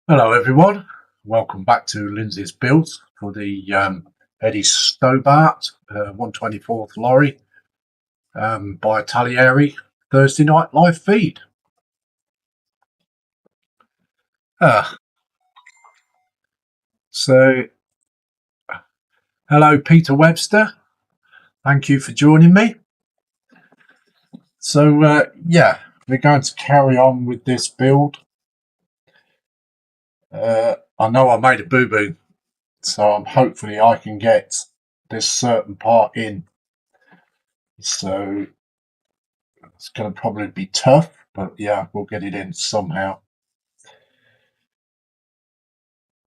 Hello everyone, welcome back to Lindsay's Builds for the Eddie Stobart 124th lorry by Taglieri Thursday night live feed. Uh, so, hello Peter Webster, thank you for joining me. So yeah, we're going to carry on with this build. I know I made a boo-boo, so hopefully I can get this certain part in. So it's going to probably be tough, but yeah, we'll get it in somehow.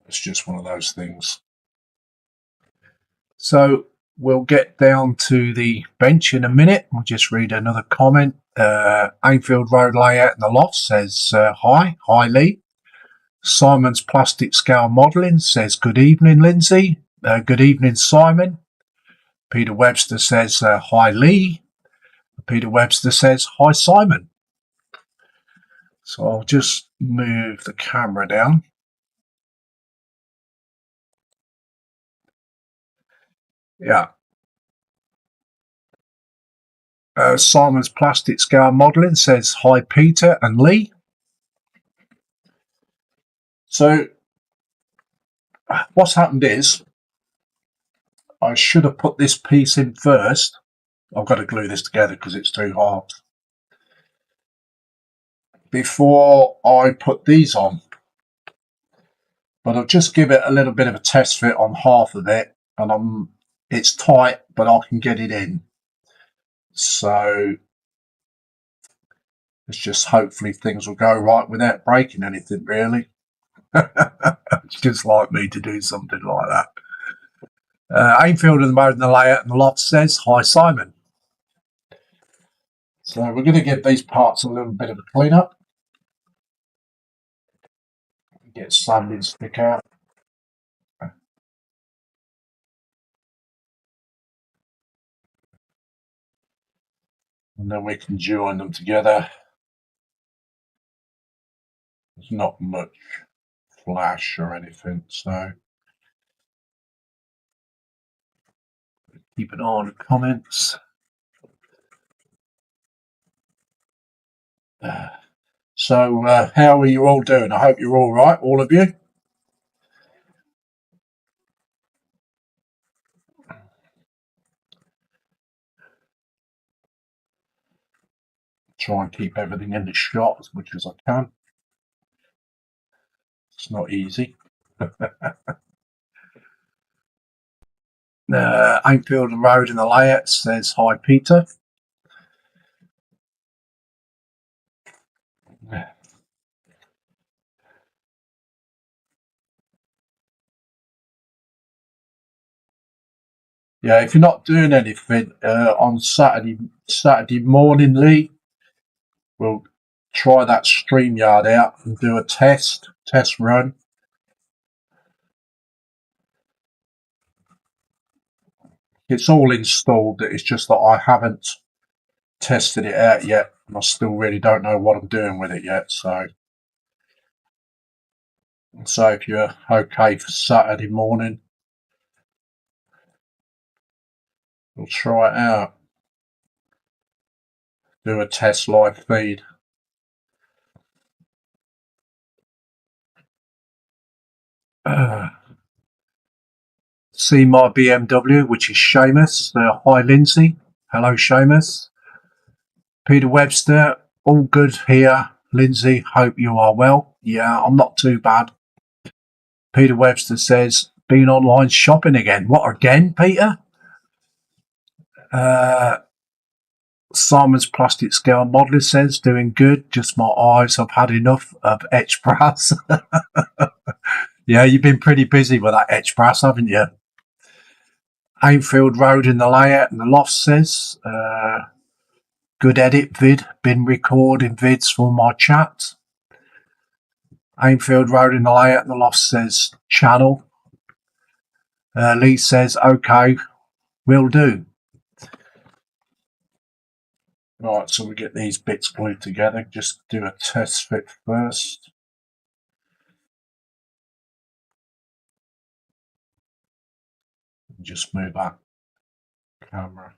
It's just one of those things. So we'll get down to the bench in a minute. We'll just read another comment. Anfield Road Layout in the Loft says, hi Lee. Simon's Plastic Scale Modelling says, good evening, Lindsay. Good evening, Simon. Peter Webster says, hi Lee. Peter Webster says, hi Simon. So I'll just move the camera down. Yeah. Simon's Plastic Scale Modelling says, hi Peter and Lee. So what's happened is I should have put this piece in first. I've got to glue this together because it's too hard. Before I put these on. But I'll just give it a little bit of a test fit on half of it. And it's tight, but I can get it in. So it's just hopefully things will go right without breaking anything, really. It's just like me to do something like that. Ainfield in the mode and the layout and the loft says, hi Simon. So we're going to give these parts a little bit of a clean up. Get sanding stick out. And then we can join them together. There's not much flash or anything, so keep an eye on the comments. So how are you all doing? I hope you're all right, all of you. Try and keep everything in the shot as much as I can. It's not easy. Ainfield Road in the layout says, hi Peter. Yeah, if you're not doing anything on Saturday morning, Lee, we'll try that StreamYard out and do a test run. It's all installed. It's just that I haven't tested it out yet, and I still really don't know what I'm doing with it yet. So if you're okay for Saturday morning, we'll try it out. Do a test live feed. See my BMW, which is Seamus. Hi Lindsay. Hello Seamus. Peter Webster. All good here. Lindsay, hope you are well. Yeah, I'm not too bad. Peter Webster says, been online shopping again. What again, Peter? Simon's Plastic Scale Modeler says, doing good. Just my eyes. I've had enough of etch brass. Yeah, you've been pretty busy with that etch brass, haven't you? Ainfield Road in the layout and the loft says, good edit vid. Been recording vids for my chat. Ainfield Road in the layout and the loft says, channel. Lee says, okay, will do. Right, so we get these bits glued together. Just do a test fit first. Just move that camera.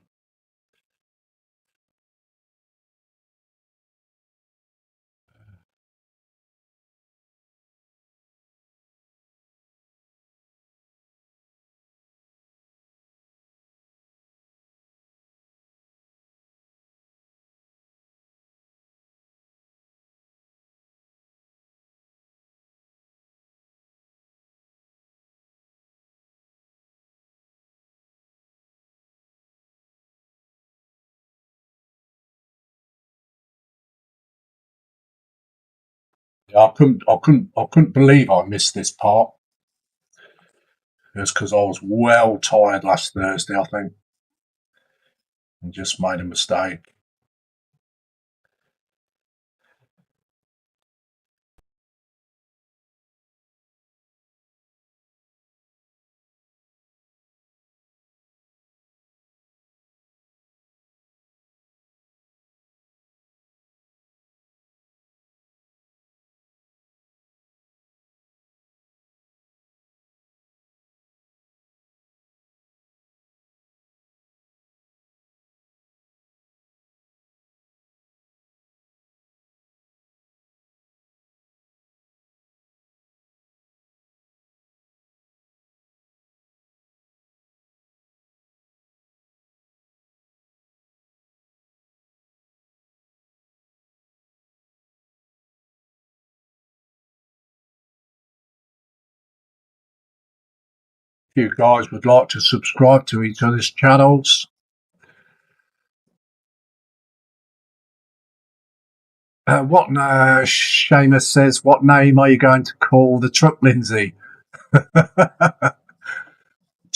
Yeah, I couldn't believe I missed this part. It's because I was well tired last Thursday, I think, and just made a mistake. If you guys would like to subscribe to each other's channels, Seamus says, what name are you going to call the truck, Lindsay? Do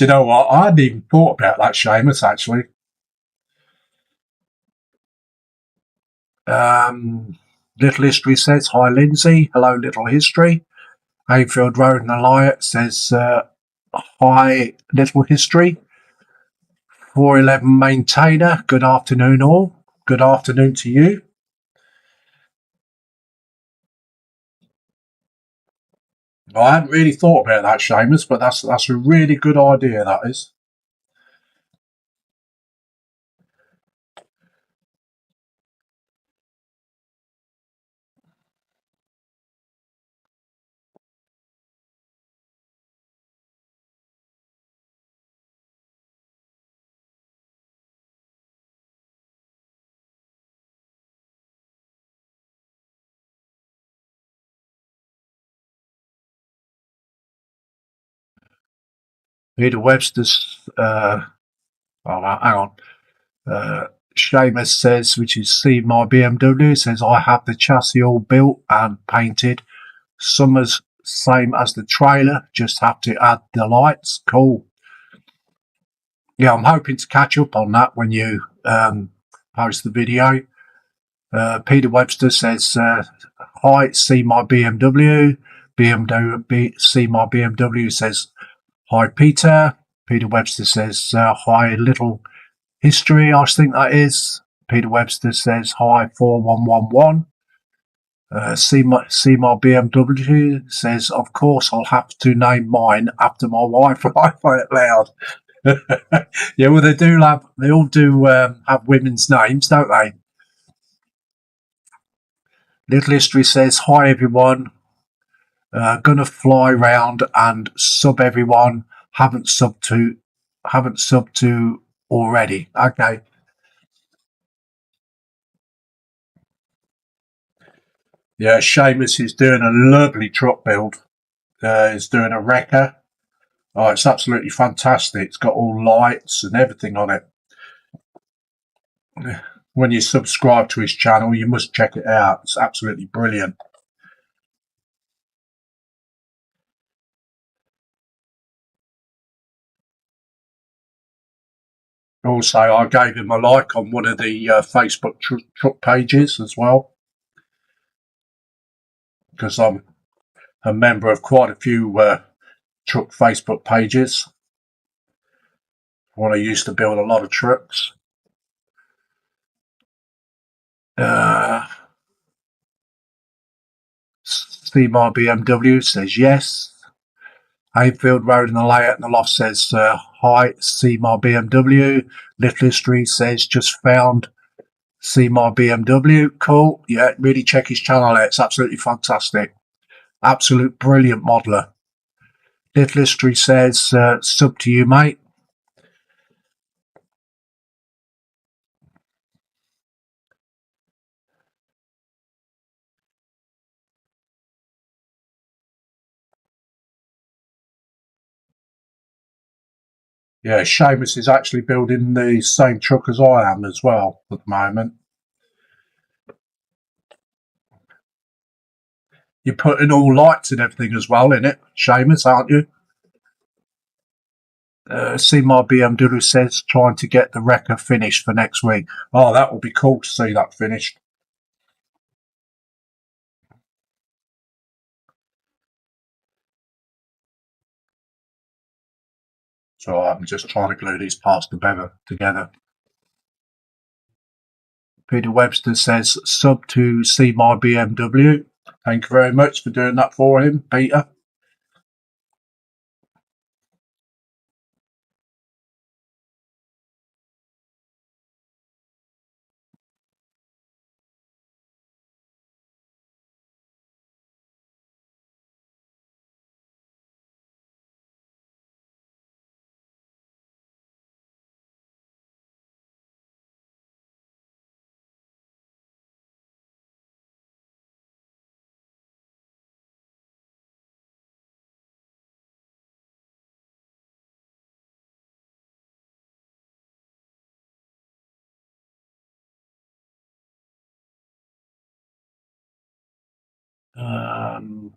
you know what? I hadn't even thought about that, Seamus, actually. Little History says, hi, Lindsay. Hello, Little History. Hayfield Road and Eliot says, hi, Little History. 411 Maintainer, good afternoon, all. Good afternoon to you. I hadn't really thought about that, Seamus, but that's a really good idea, that is. Peter Webster's, hang on. Seamus says, which is see my BMW, says, I have the chassis all built and painted. Summer's same as the trailer, just have to add the lights. Cool. Yeah, I'm hoping to catch up on that when you post the video. Peter Webster says, hi, see my BMW. See my BMW says, hi, Peter. Peter Webster says, hi, Little History, I think that is. Peter Webster says, hi, 4111. See my BMW says, of course, I'll have to name mine after my wife. Laugh out loud. Yeah, well, they all do have women's names, don't they? Little History says, hi, everyone. Gonna fly round and sub everyone. Haven't subbed to already. Okay. Yeah, Seamus is doing a lovely truck build. He's doing a wrecker. Oh, it's absolutely fantastic. It's got all lights and everything on it. When you subscribe to his channel, you must check it out. It's absolutely brilliant. Also, I gave him a like on one of the Facebook truck pages as well, because I'm a member of quite a few truck Facebook pages when I used to build a lot of trucks. See my BMW says yes. Hayfield Road in the layout and the loft says, hi, see my BMW. Little History says, just found see my BMW. Cool. Yeah, really check his channel out. It's absolutely fantastic. Absolute brilliant modeler. Little History says, sub to you, mate. Yeah, Seamus is actually building the same truck as I am as well at the moment. You're putting all lights and everything as well in it, Seamus, aren't you? See my BMW says trying to get the Wrecker finished for next week. Oh, that will be cool to see that finished. So I'm just trying to glue these parts together. Peter Webster says sub to see my BMW. Thank you very much for doing that for him, Peter.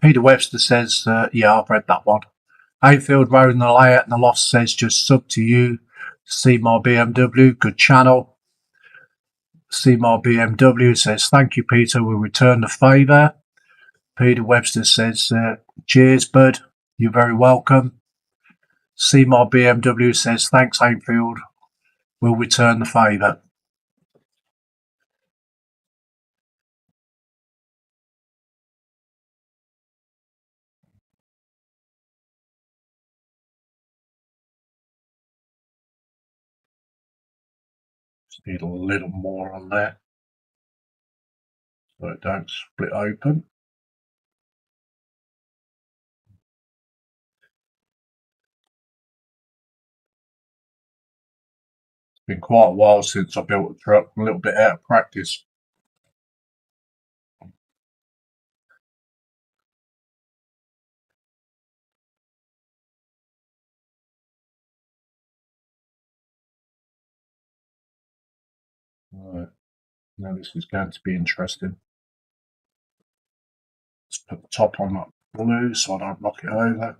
Peter Webster says, yeah, I've read that one. Hayfield Road in the layout and the loft says just sub to you. See my BMW, good channel. See my BMW says, thank you, Peter. We'll return the favour. Peter Webster says, cheers, bud. You're very welcome. See my BMW says, thanks, Hayfield. We'll return the favour. Just need a little more on there so it don't split open. It's been quite a while since I built a truck. I'm a little bit out of practice. Right. Now this is going to be interesting. Let's put the top on that blue so I don't knock it over.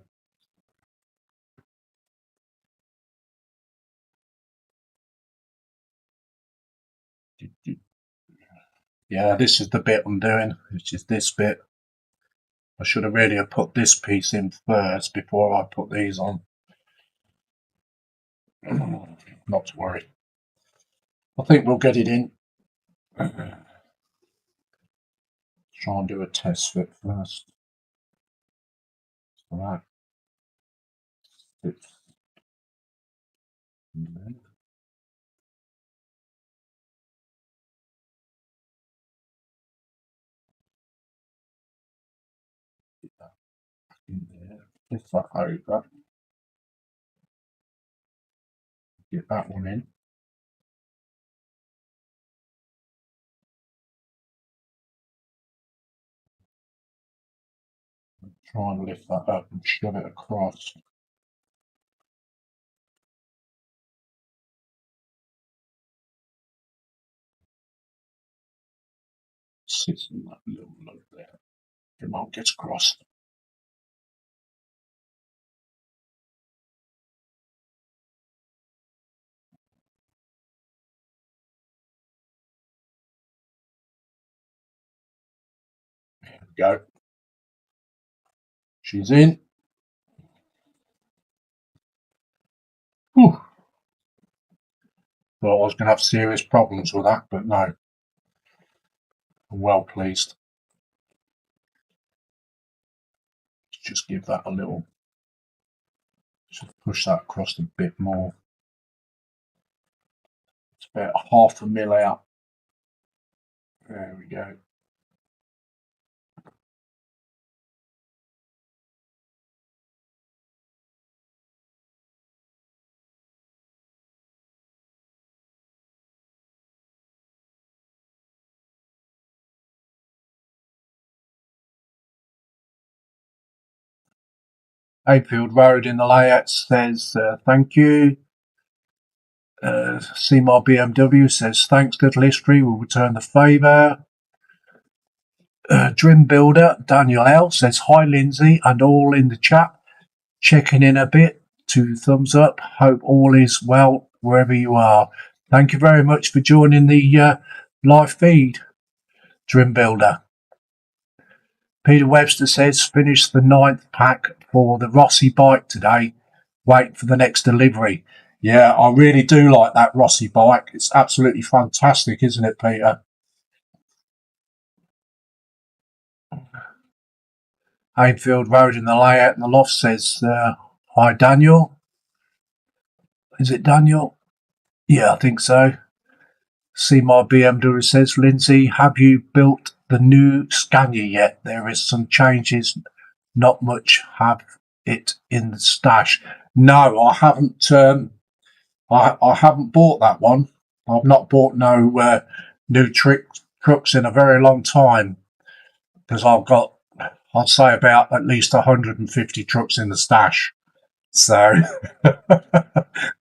Yeah, this is the bit I'm doing, which is this bit. I should have really have put this piece in first before I put these on. Not to worry. I think we'll get it in. Try and do a test fit first. Right. In there. Lift that over. Get that one in. Try and lift that up and shove it across. Sits in that little note there. It won't get across. There we go. She's in. Whew. Thought I was going to have serious problems with that, but no. I'm well pleased. Let's just give that a little Should push that across a bit more. It's about half a mil out. There we go. Hayfield Road in the layout says thank you. Seymour BMW says thanks, little history, we'll return the favour. Dream Builder Daniel L says hi Lindsay and all in the chat, checking in a bit. 2 thumbs up, hope all is well wherever you are. Thank you very much for joining the live feed, Dream Builder. Peter Webster says finished the 9th pack for the Rossi bike today, wait for the next delivery. Yeah, I really do like that Rossi bike. It's absolutely fantastic, isn't it, Peter? Hayfield Road in the layout in the loft says, hi, Daniel. Is it Daniel? Yeah, I think so. Seymour BMW says, Lindsay, have you built the new Scania yet? There is some changes, not much have it in the stash. No, I haven't. I haven't bought that one. I've not bought no new trucks in a very long time because I've got, I'd say, about at least 150 trucks in the stash. So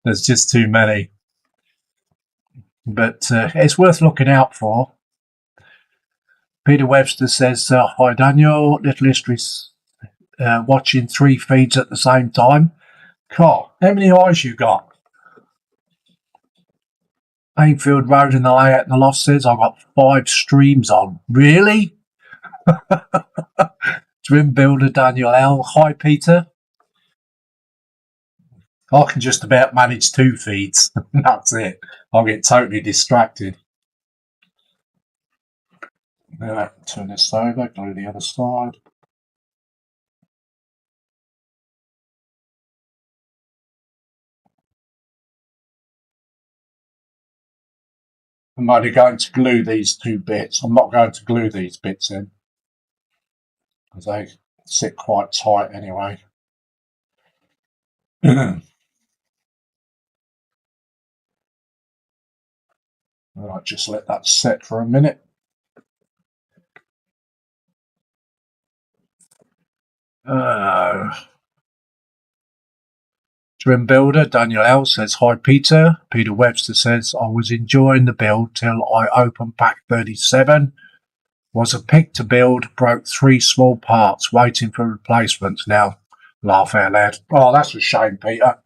there's just too many. But it's worth looking out for. Peter Webster says, hi Daniel, Little History's watching 3 feeds at the same time. God, how many eyes you got? Hayfield Road in the layout in the loft says, I've got 5 streams on. Really? Dream Builder Daniel L. Hi Peter. I can just about manage 2 feeds. That's it. I'll get totally distracted. Turn this over, go to the other side. I'm only going to glue these 2 bits. I'm not going to glue these bits in because they sit quite tight anyway. Right, just let that set for a minute. Dream Builder Daniel L says hi Peter. Peter Webster says I was enjoying the build till I opened pack 37. Was a pick to build, broke 3 small parts, waiting for replacements. Now, laugh out loud. Oh, that's a shame, Peter.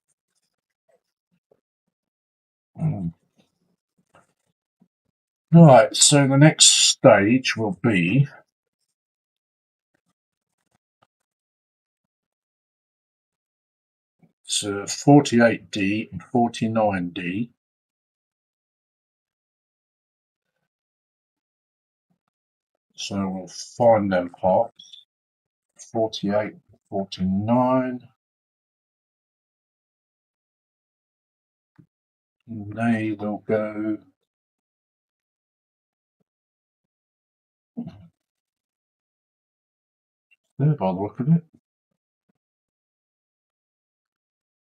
Right, so the next stage will be to 48D and 49D. So we'll find them parts. 48, 49. And they will go there by the look of it.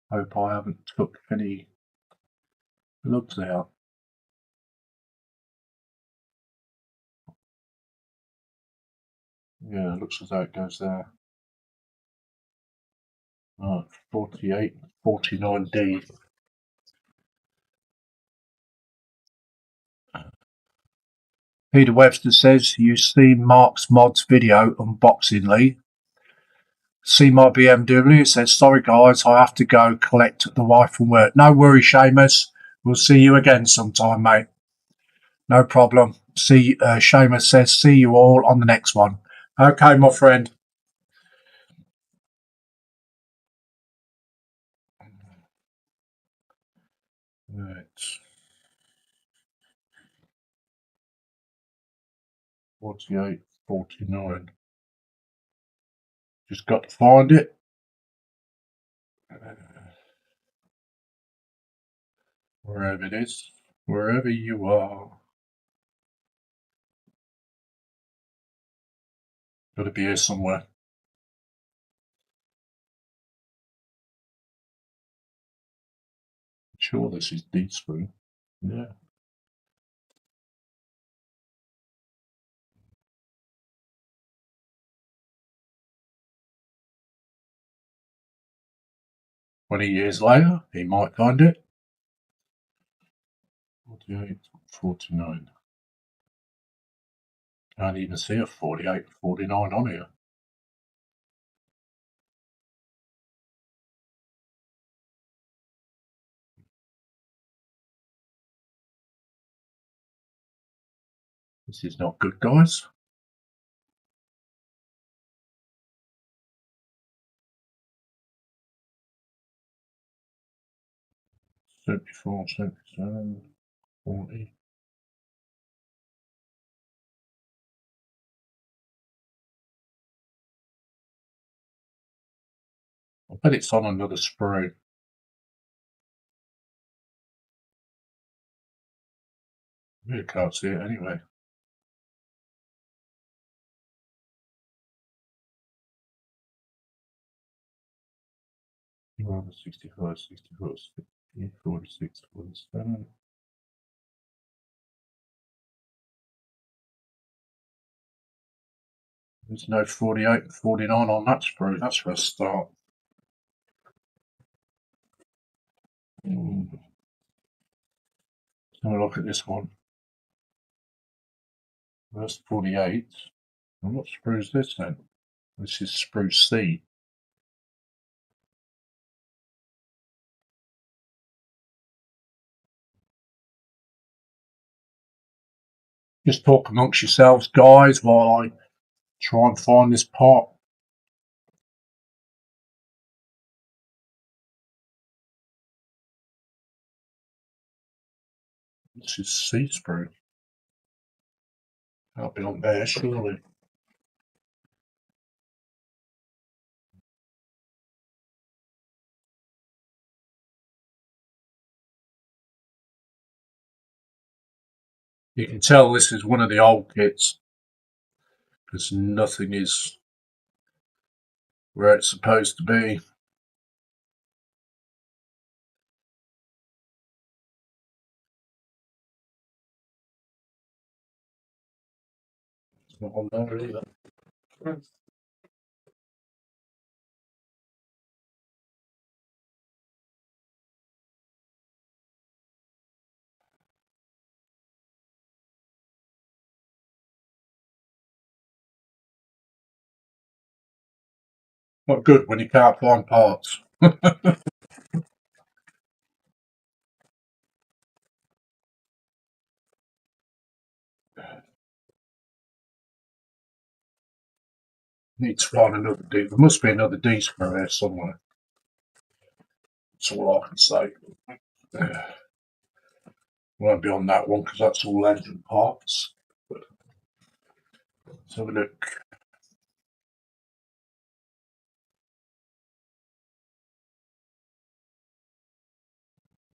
Hope I haven't took any lugs out. Yeah, it looks as though it goes there. 48, 49D. Peter Webster says, you see Mark's Mods video unboxing Lee. See my BMW says, sorry guys, I have to go collect the wife from work. No worries, Seamus. We'll see you again sometime, mate. No problem. Seamus says, see you all on the next one. Okay, my friend. Right. 48, 49. Just got to find it. Wherever it is, wherever you are. Got to be here somewhere. Sure, this is Deanspoon. Yeah. $20 later, he might find it. 48, 49. Can't even see a 48, 49 on here. This is not good, guys. 74, 77, 40. I bet it's on another sprue. I really can't see it anyway. Rather 65, 64, 60, 46, 47. There's no 48 and 49 on that sprue. That's for a start. Let's have a look at this one. That's 48. And what sprue is this then? This is sprue C. Just talk amongst yourselves, guys, while I try and find this part. This is C sprue. Can't be on there, surely. You can tell this is one of the old kits because nothing is where it's supposed to be. It's not on there either. Not good when you can't find parts. Need to find another D. There must be another D sprue there somewhere. That's all I can say. Won't be on that one because that's all engine parts. But let's have a look.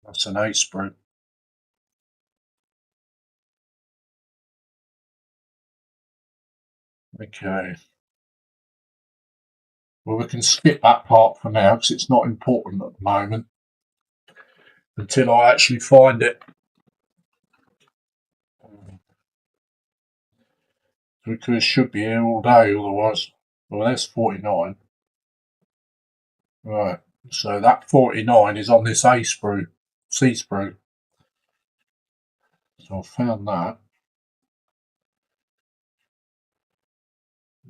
That's an A sprue. Okay. Well, we can skip that part for now because it's not important at the moment until I actually find it. Because it should be here all day, otherwise. Well, there's 49. Right. So that 49 is on this A sprue, C sprue. So I found that.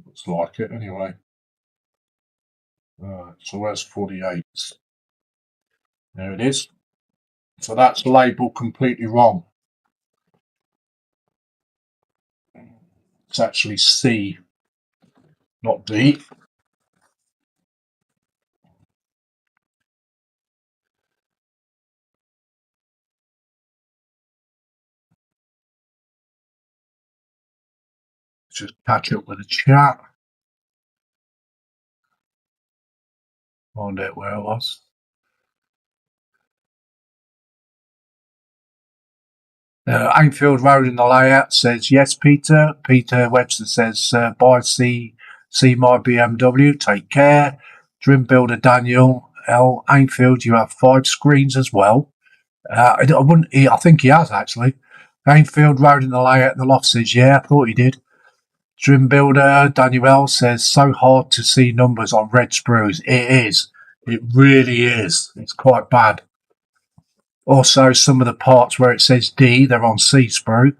Looks like it anyway. Right. So where's 48? There it is. So that's labelled completely wrong. It's actually C, not D. Just catch up with the chat. Find out where I was. Anfield Road in the layout says yes, Peter. Peter Webster says bye, see my BMW. Take care. Dream Builder Daniel L. Anfield, you have 5 screens as well. I wouldn't. I think he has actually. Anfield Road in the layout in the loft says yeah. I thought he did. Dream Builder Daniel says so hard to see numbers on red sprues. It is. It really is. It's quite bad. Also, some of the parts where it says D, they're on C sprue.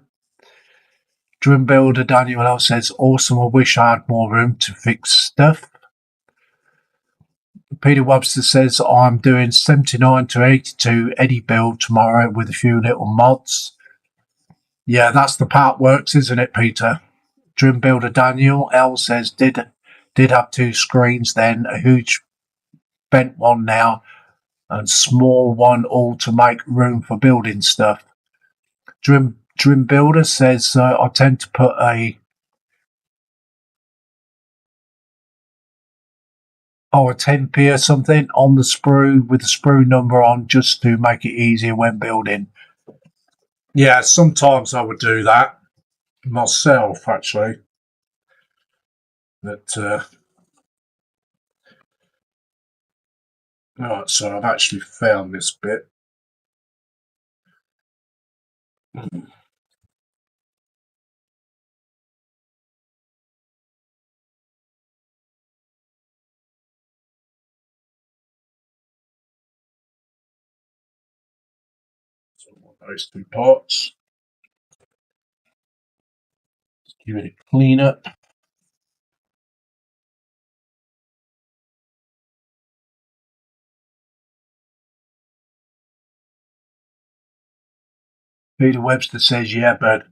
Dream Builder Daniel says, awesome, I wish I had more room to fix stuff. Peter Webster says, I'm doing 79 to 82 Eddie build tomorrow with a few little mods. Yeah, that's the part works, isn't it, Peter? Dream Builder Daniel L says, did have 2 screens then, a huge bent one now, and small one all to make room for building stuff. Dream Builder says, I tend to put a 10p or something on the sprue with the sprue number on just to make it easier when building. Yeah, sometimes I would do that myself actually. But right, so I've actually found this bit. So those 2 parts. Just give it a clean up. Peter Webster says, yeah, but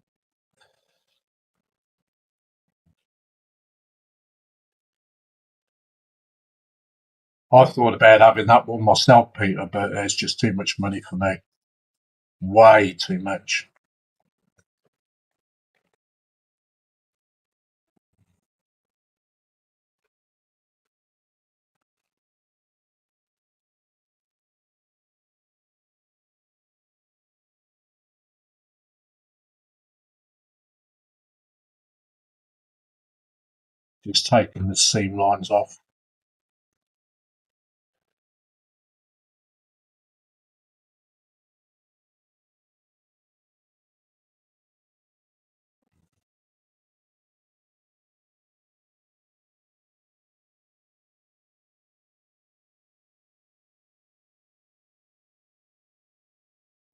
I thought about having that one myself, Peter, but it's just too much money for me. Way too much. Just taking the seam lines off.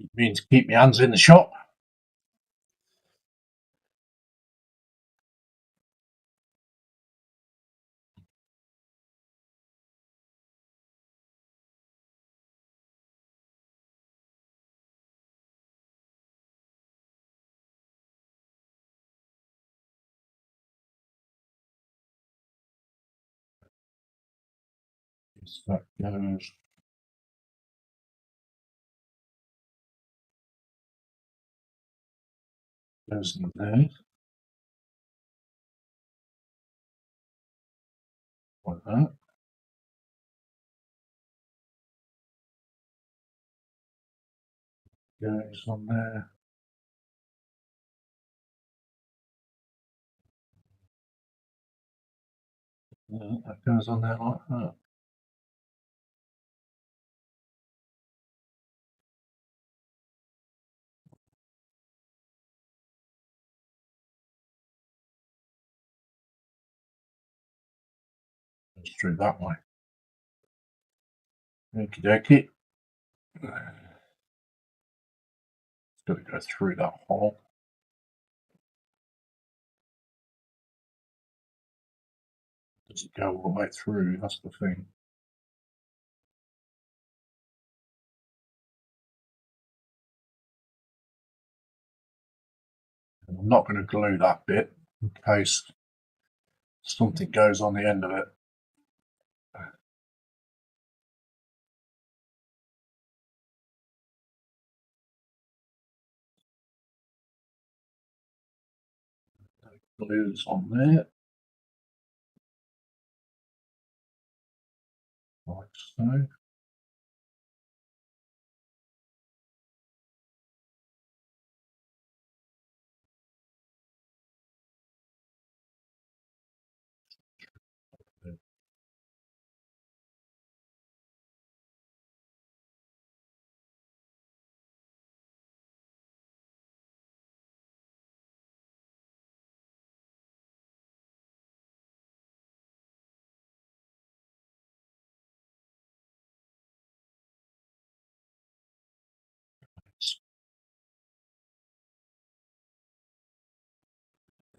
It means keep my hands in the shop. That goes in there. Like that. Goes on there. That goes on there like that. Goes through that way. Okie dokie. It's got to go through that hole. Does it go all the way through? That's the thing. And I'm not going to glue that bit in case something goes on the end of it. Glue's on there. Like so.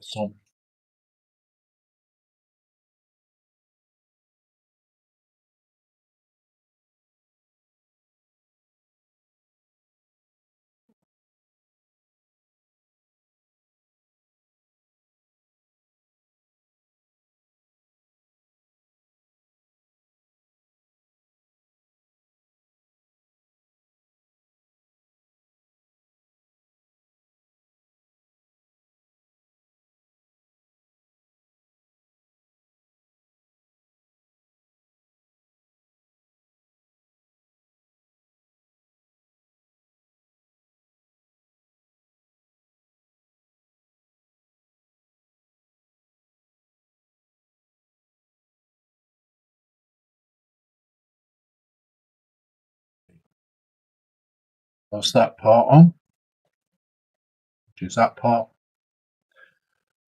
bits on. That's that part on. Which is that part.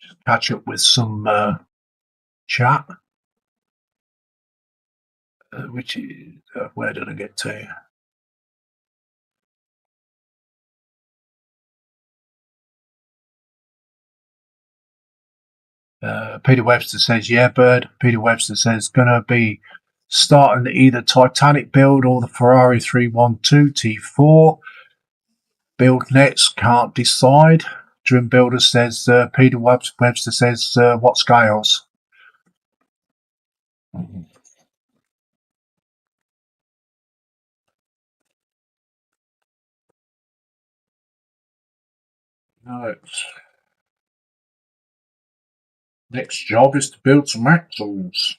Just catch up with some chat. Which is, where did I get to? Peter Webster says, yeah, Bird. Peter Webster says, gonna be starting either Titanic build or the Ferrari 312 T4. Build nets, can't decide. Dream Builder says, Peter Webster says, what scales? Right. Next job is to build some axles.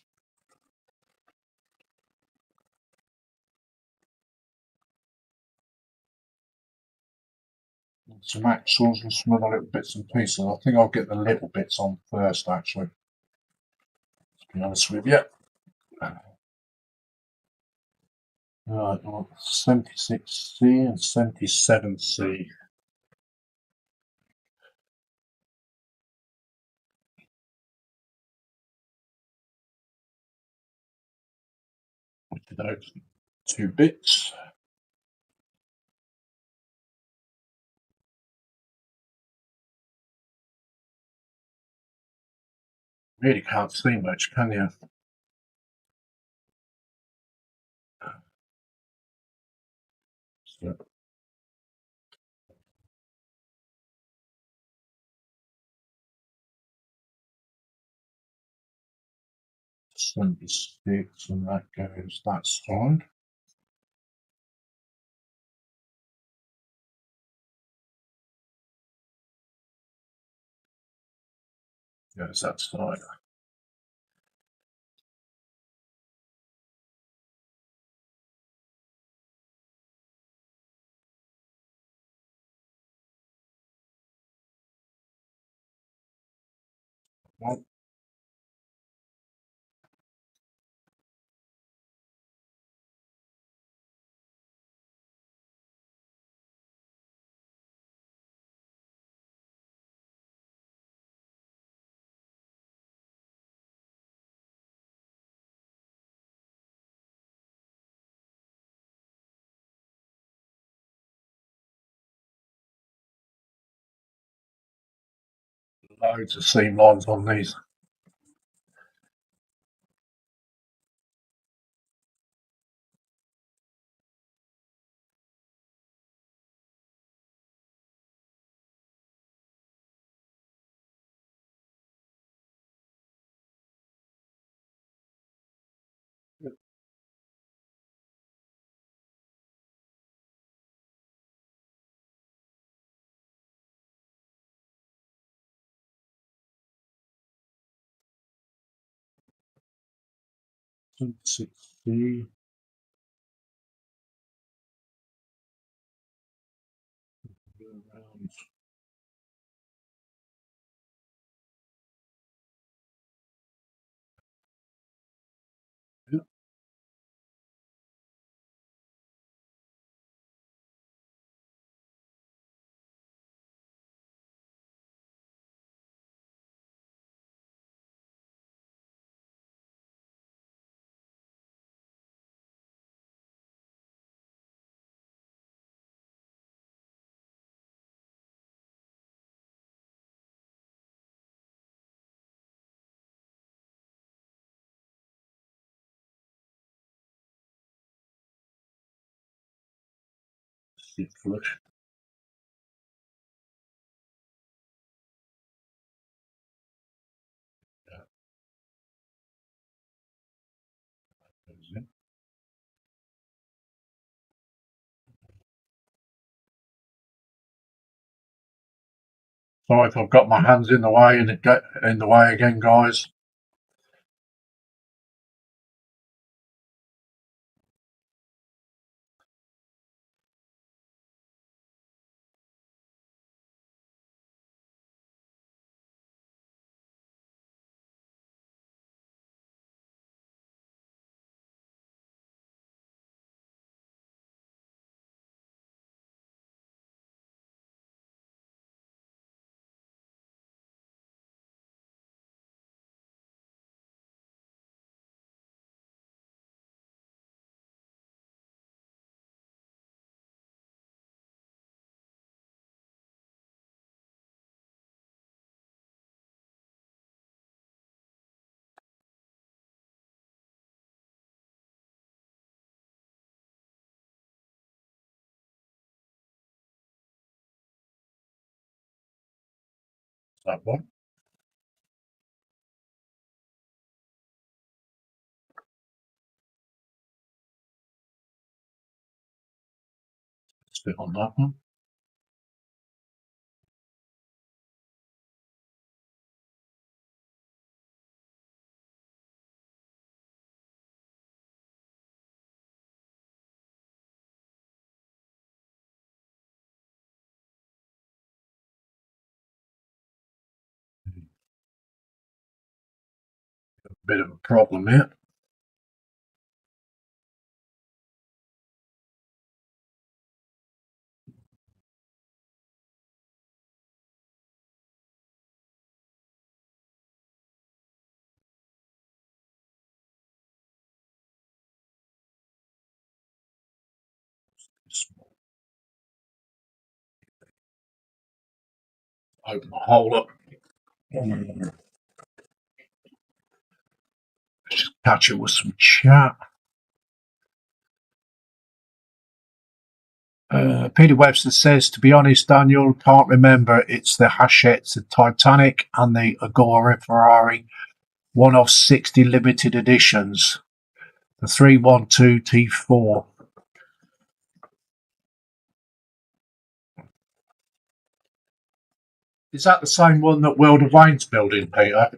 Some axles and some other little bits and pieces. I think I'll get the little bits on first, actually. To be honest with you. Right, 76C and 77C. Those 2 bits. Really can't see much, can you? So, 76, and that goes that side. Goes that side. Right. Loads of seam lines on these. C. Around. Yeah. Get flush. Sorry if I've got my hands in the way again, guys. That one. Spit on that one. Bit of a problem here. Open the hole up. Let's just catch it with some chat. Peter Webster says, to be honest, Daniel, can't remember. It's the Hachette, the Titanic, and the Agora Ferrari. One of 60 limited editions. The 312 T4. Is that the same one that World of Wayne's building, Peter?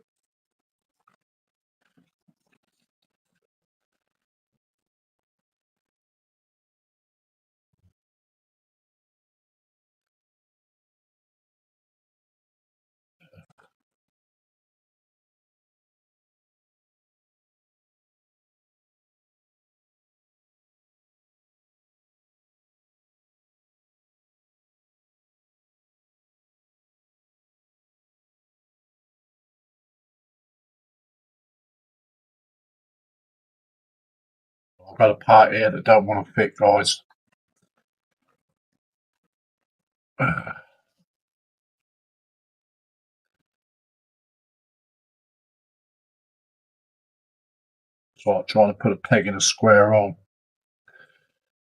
I've got a part here that don't want to fit, guys. So I'm trying to put a peg in a square hole.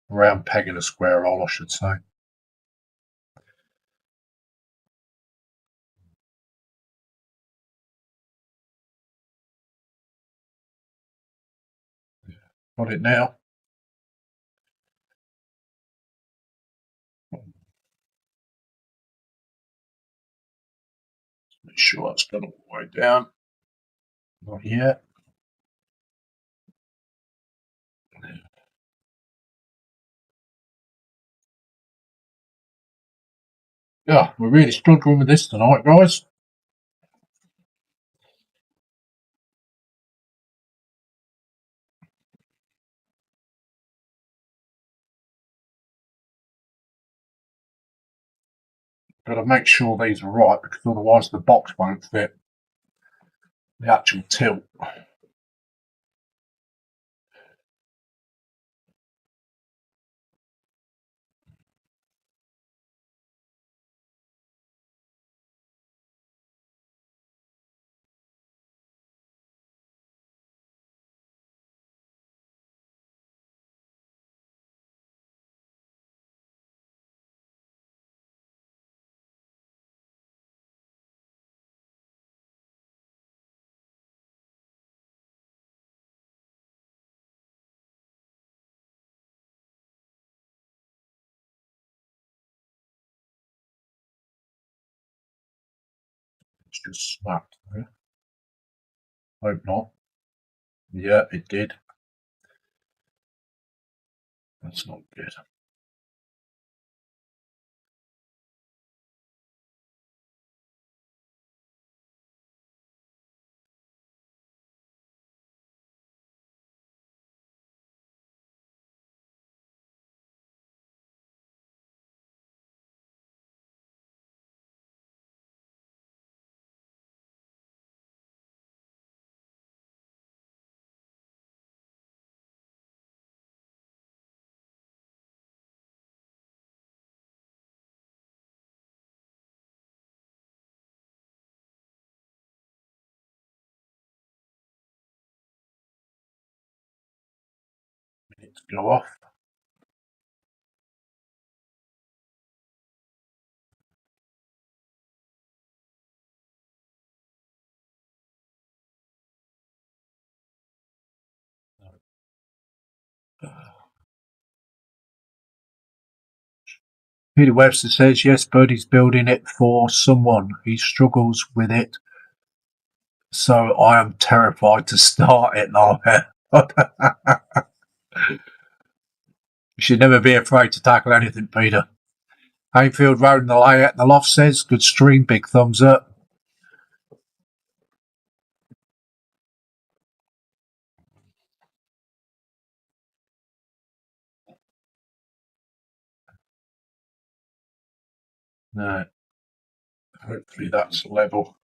A round peg in a square hole, I should say. Got it now. Make sure that's gone all the way down. Not yet. Yeah, we're really struggling with this tonight, guys. Got to make sure these are right, because otherwise the box won't fit the actual tilt. It's just snapped there. Hope not. Yeah, it did. That's not good. Minute to go off. Peter Webster says, yes, Birdie's building it for someone. He struggles with it, so I am terrified to start it now. You should never be afraid to tackle anything, Peter. Hayfield Road and the layout in the loft says, good stream, big thumbs up. No, hopefully that's level.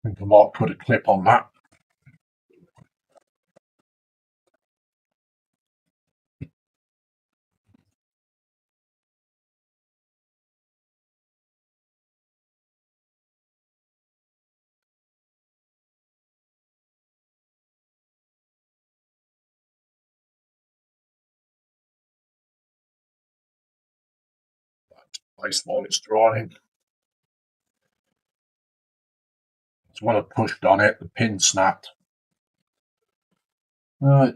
I think I might put a clip on that. Place while it's drying. So when I pushed on it, the pin snapped. Right.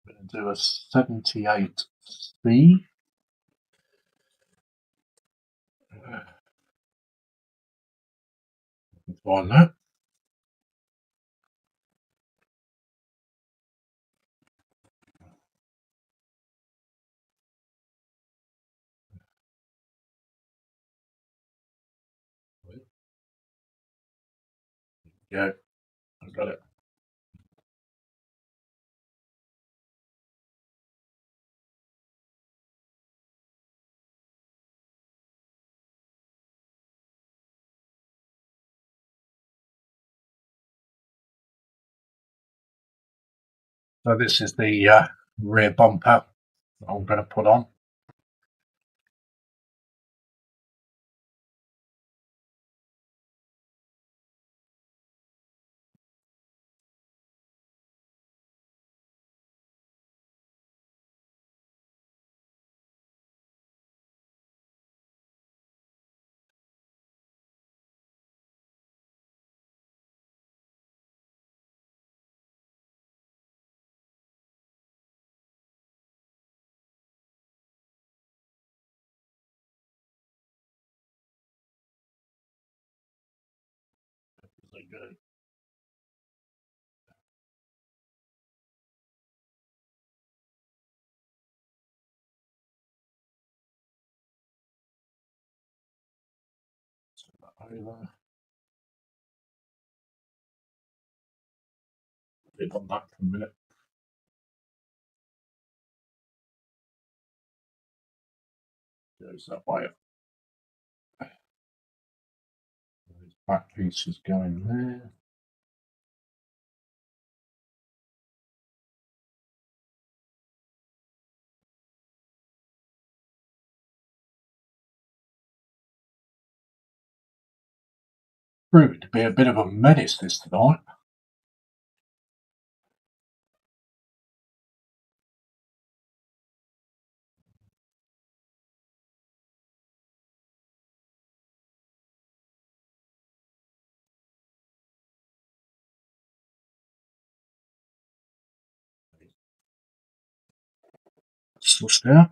I'm going to do a 78C. Find that. Yeah, I've got it. So this is the rear bumper that I'm going to put on. Good. Over. Bit on that for a minute. Goes that way. Those back pieces going there. Proved to be a bit of a menace this tonight. Still there.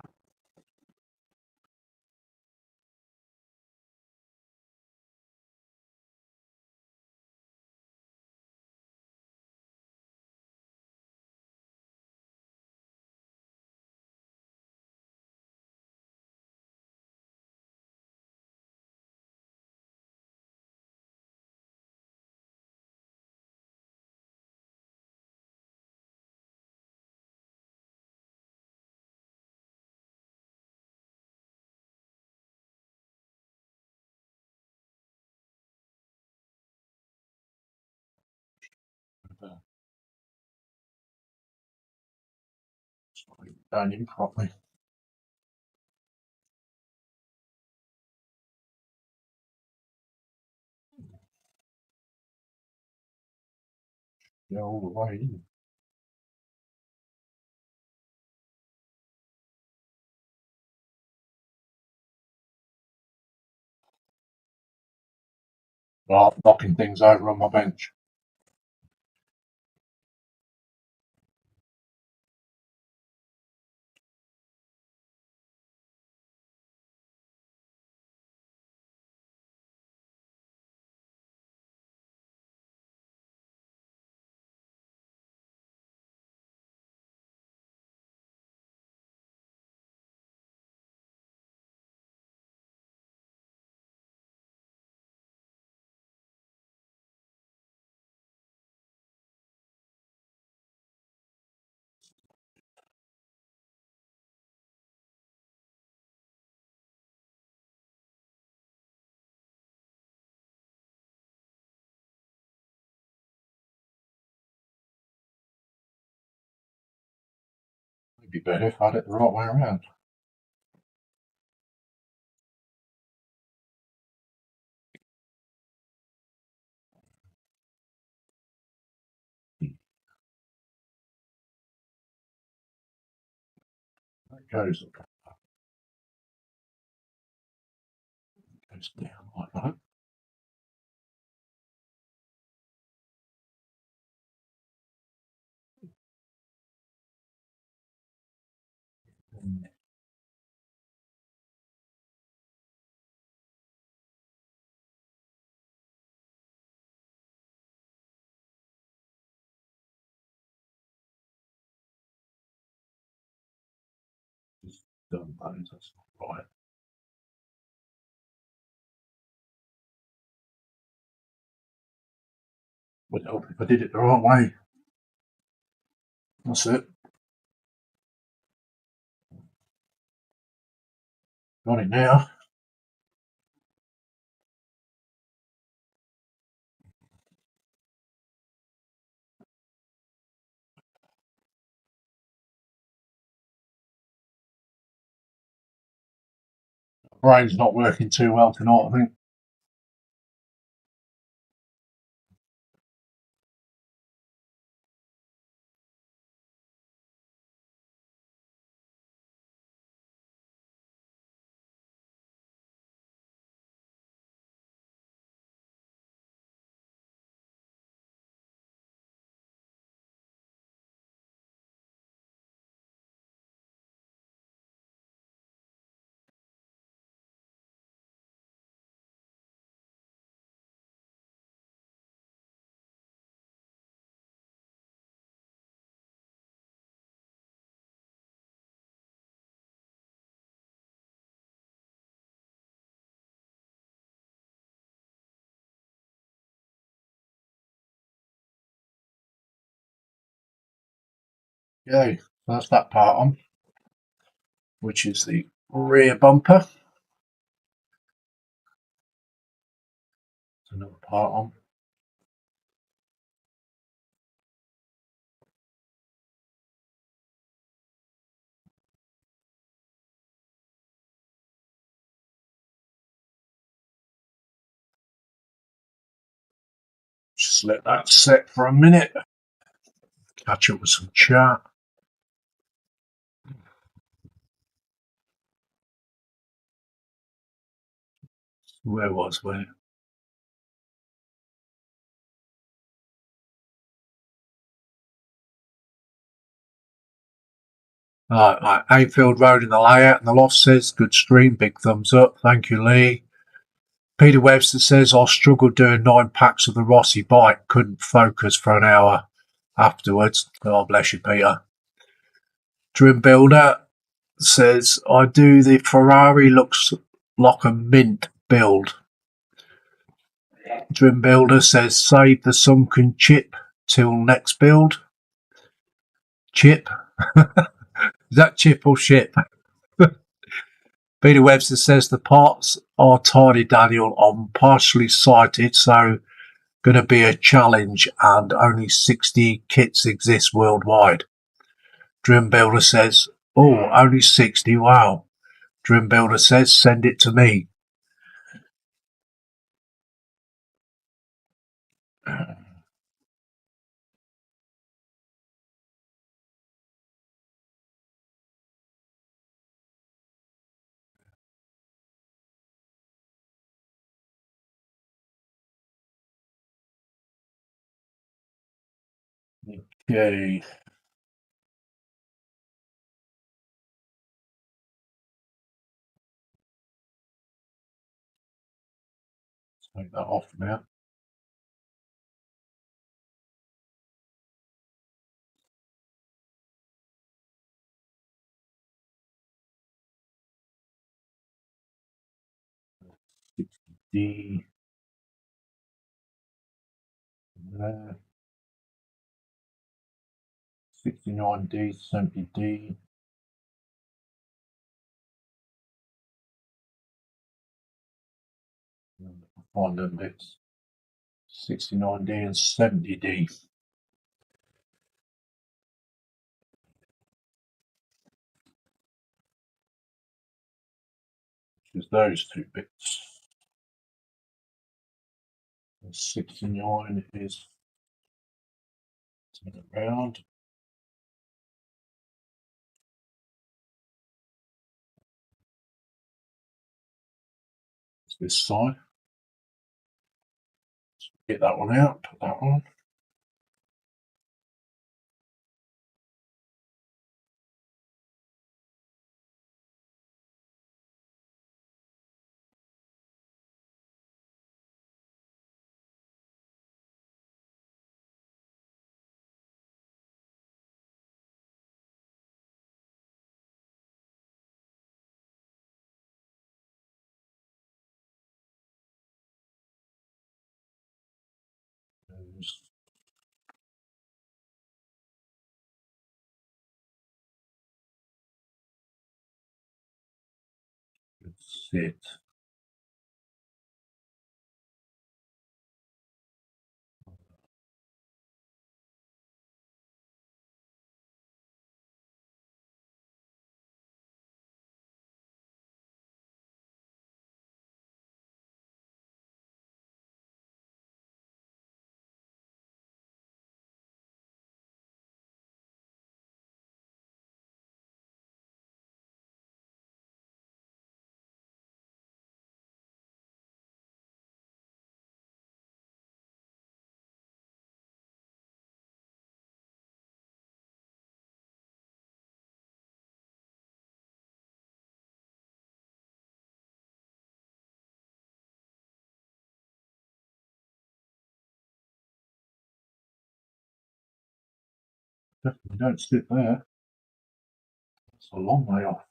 Going in properly. Go all the way in. Right, knocking things over on my bench. It'd be better if I had it the right way around. That goes down like that. Just done those, that's not right. Would help if I did it the right way. That's it. Got it now. Brain's not working too well tonight, I think. Okay, that's that part on, which is the rear bumper. Another part on. Just let that set for a minute. Catch up with some chat. Where was we? Anfield Road in the layout and the loft says, good stream, big thumbs up. Thank you, Lee. Peter Webster says, I struggled doing 9 packs of the Rossi bike, couldn't focus for an hour afterwards. God bless you, Peter. Dream Builder says, I do the Ferrari looks like a mint build. Dream Builder says, save the sunken chip till next build. Chip? Is that chip or ship? Peter Webster says the parts are tidy, Daniel. I'm partially sighted, so going to be a challenge, and only 60 kits exist worldwide. Dream Builder says, oh, only 60, wow. Dream Builder says, send it to me. Okay. Take that off now. D there. 69D, 70D. Find them bits. 69D and 70D. Which is those two bits. And 69 is turn around. It's this side. Get that one out, put that on. That's it. Definitely don't sit there. It's a long way off.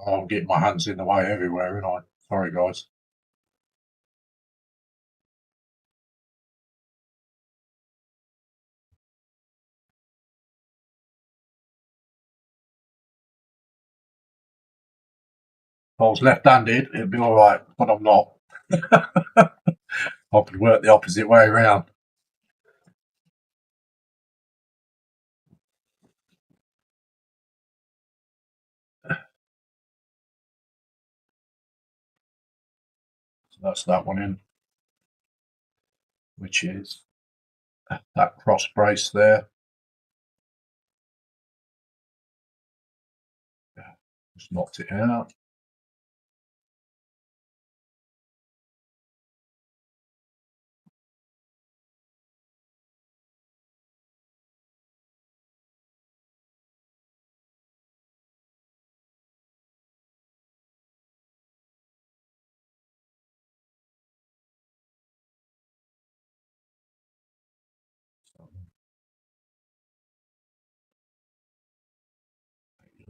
I'm getting my hands in the way everywhere, and I. Sorry, guys. I was left-handed, it'd be all right, but I'm not. I could work the opposite way around. So that's that one in, which is that cross brace there. Just knocked it out.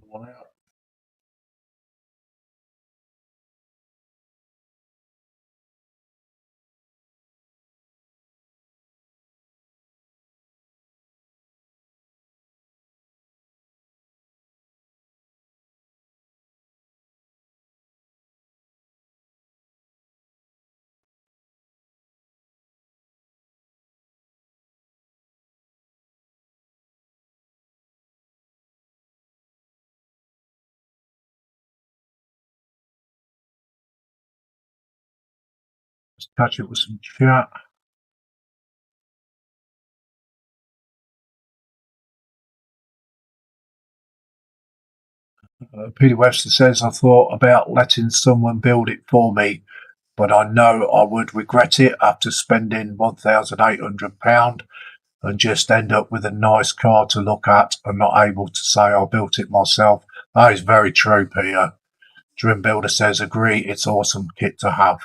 One out. Just touch it with some chat. Peter Webster says, I thought about letting someone build it for me, but I know I would regret it after spending £1,800 and just end up with a nice car to look at and not able to say I built it myself. That is very true, Peter. Dream Builder says, agree, it's awesome kit to have.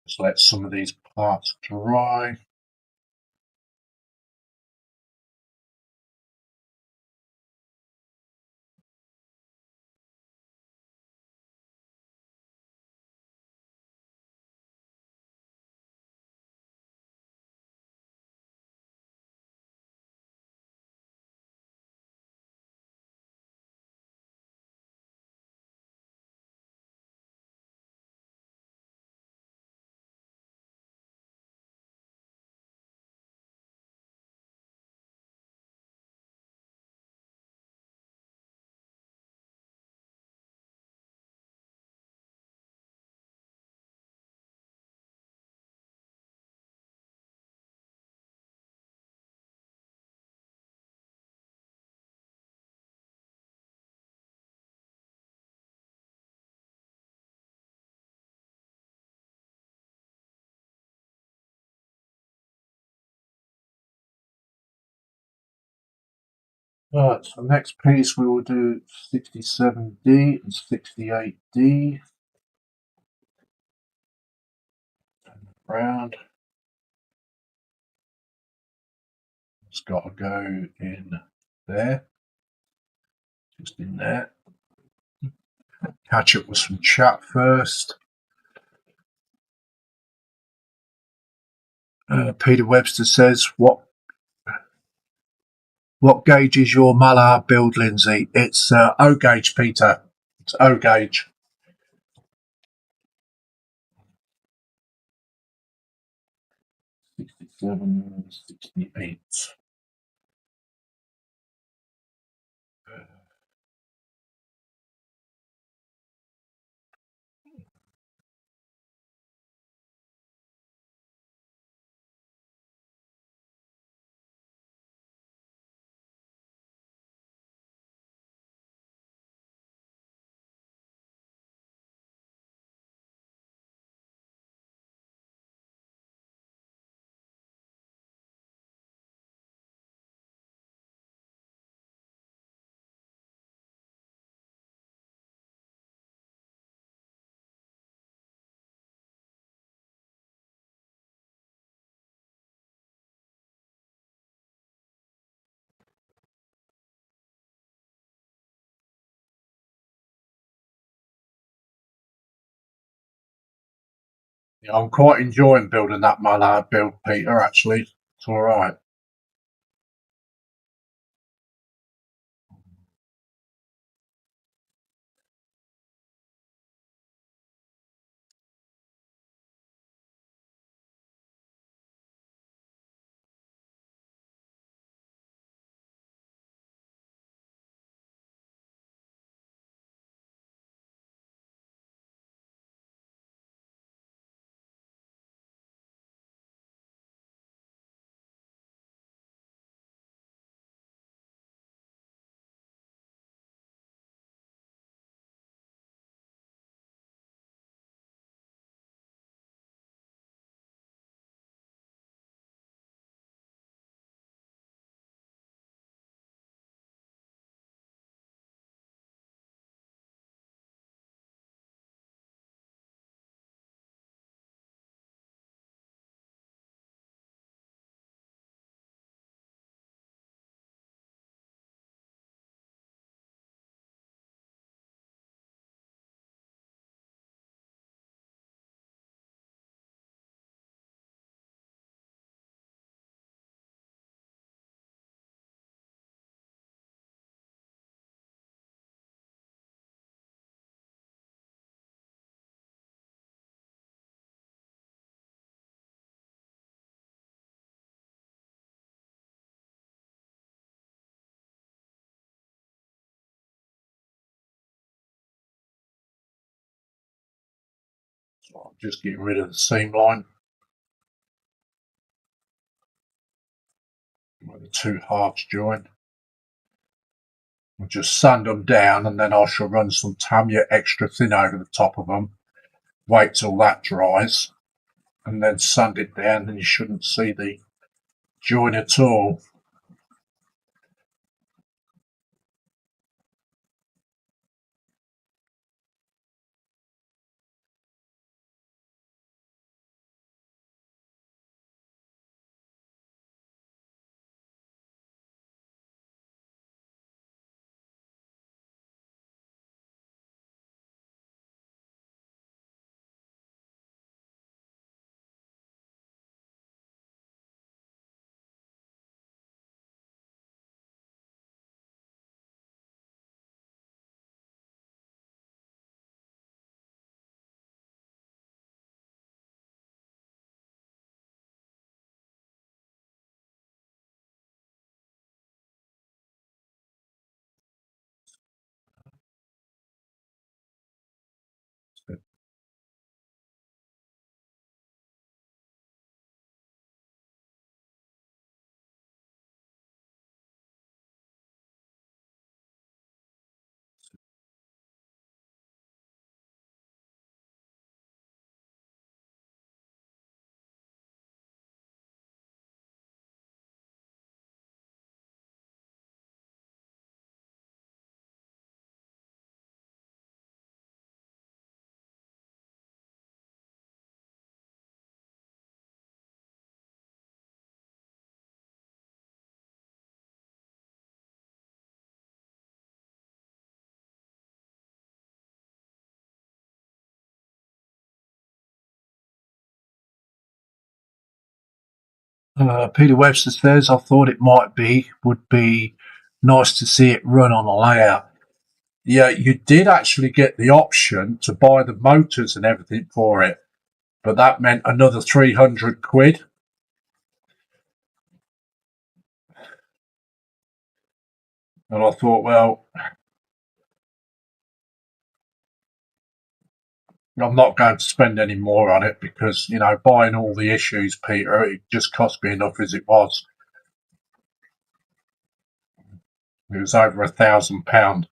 Just let some of these parts dry. Right, so next piece we will do 67D and 68D. Round. It's got to go in there, just in there. Catch up with some chat first. Peter Webster says, what gauge is your Mallard build, Lindsay? It's O gauge, Peter. It's O gauge. 67, 68. Yeah, I'm quite enjoying building that Mallard build, Peter, actually. It's alright. So I'm just getting rid of the seam line where the two halves join. I'll just sand them down and then I shall run some Tamiya extra thin over the top of them. Wait till that dries and then sand it down, and you shouldn't see the join at all. Peter Webster says, I thought it would be nice to see it run on a layout. Yeah, you did actually get the option to buy the motors and everything for it, but that meant another 300 quid. And I thought, well, I'm not going to spend any more on it because, buying all the issues, Peter, it just cost me enough as it was. It was over £1,000.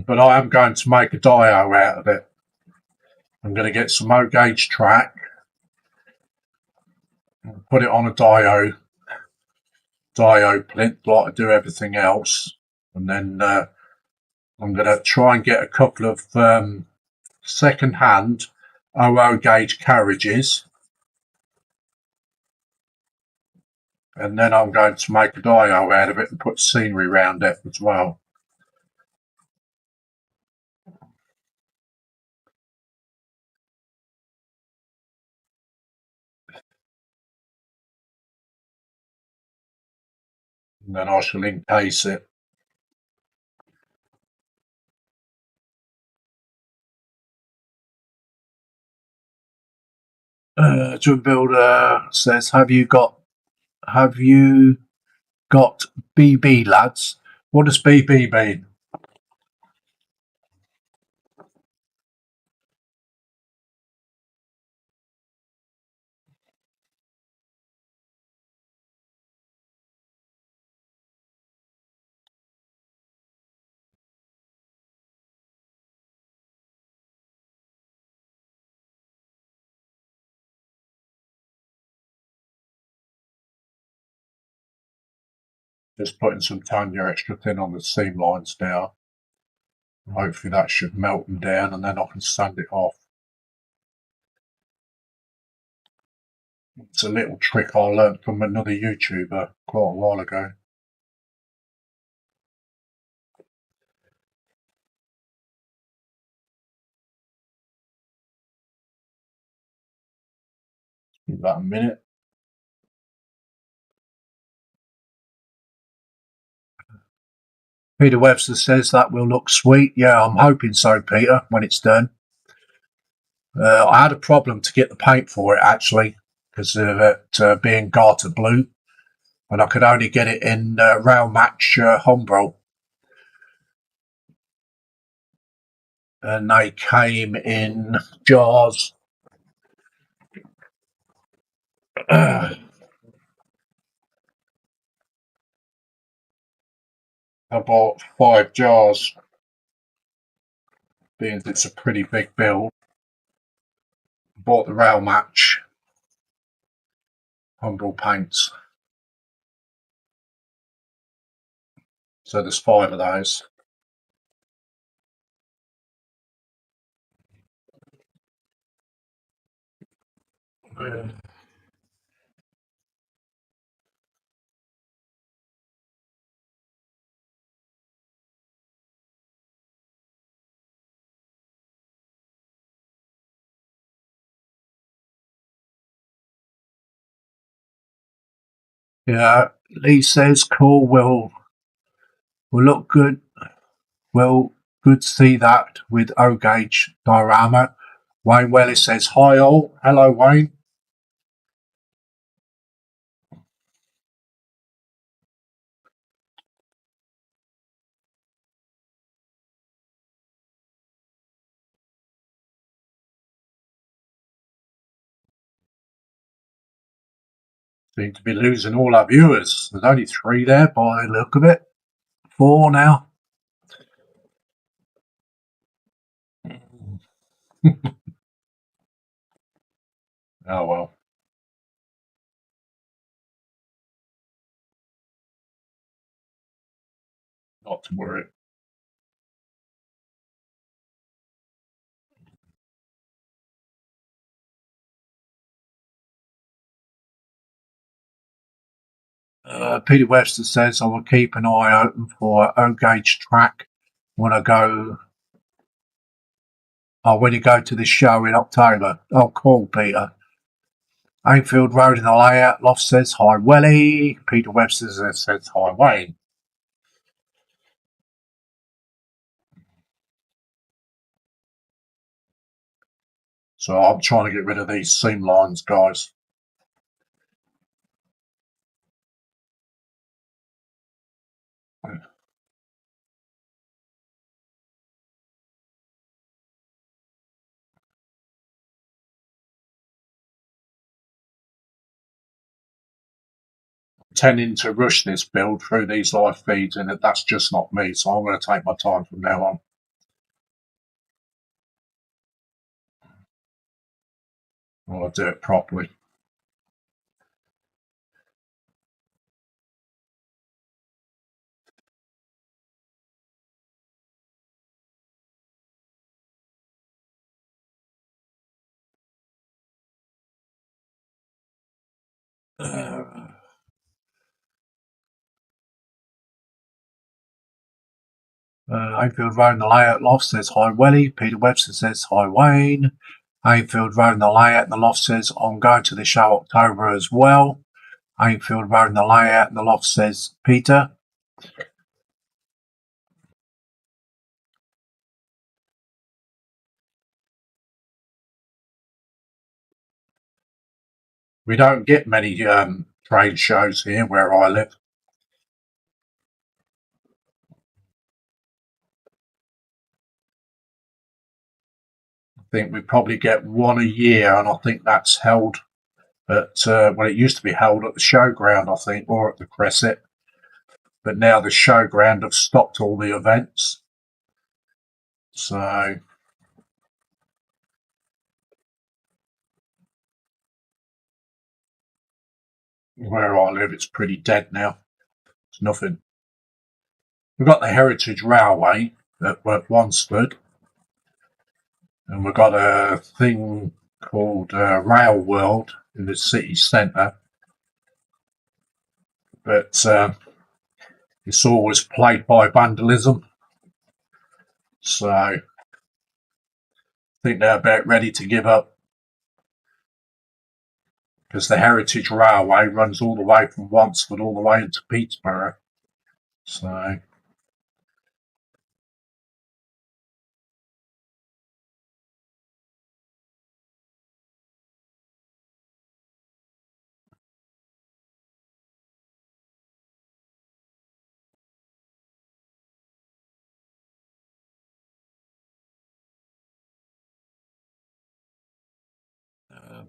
But I am going to make a Dio out of it. I'm going to get some O-gauge track, put it on a Dio plinth like I do everything else, and then I'm going to try and get a couple of second-hand OO gauge carriages, and then I'm going to make a Dio out of it and put scenery around it as well. And then I shall encase it. Jim Builder says, "Have you got BB, lads?" What does BB mean? Just putting some Tanya extra thin on the seam lines now. Hopefully that should melt them down, and then I can sand it off. It's a little trick I learnt from another YouTuber quite a while ago. Give that a minute. Peter Webster says that will look sweet. Yeah, I'm hoping so, Peter, when it's done. I had a problem to get the paint for it, actually, because of it being garter blue, and I could only get it in Rail Match Humbrol. And they came in jars. I bought 5 jars, being it's a pretty big build. Bought the Rail Match Humbrol paints. So there's 5 of those. Yeah, Lee says, cool, will look good. Well, good to see that with O-gauge diorama. Wayne Wellis says, hi all. Hello, Wayne. Seem to be losing all our viewers. There's only 3 there by the look of it. 4 now. Oh well. Not to worry. Peter Webster says, I will keep an eye open for O-gauge track when I go Oh, when you go to this show in October. Oh, cool, Peter. Anfield Road in the layout. Loft says hi, Welly. Peter Webster says hi, Wayne. So I'm trying to get rid of these seam lines, guys. Tending to rush this build through these live feeds, and that's just not me. So I'm going to take my time from now on. I want to do it properly. Anfield Road in the layout. Loft says hi, Welly. Peter Webster says hi, Wayne. Anfield Road in the layout. And the Loft says I'm going to the show October as well. Anfield Road in the layout. And the Loft says Peter. We don't get many trade shows here where I live. I think we probably get one a year, and I think that's held at well, it used to be held at the showground, I think, or at the Crescent. But now the showground have stopped all the events. So where I live, it's pretty dead now. It's nothing. We've got the Heritage Railway at Wansford, and we've got a thing called Rail World in the city centre. But it's always plagued by vandalism. So I think they're about ready to give up, because the Heritage Railway runs all the way from Wansford all the way into Peterborough. So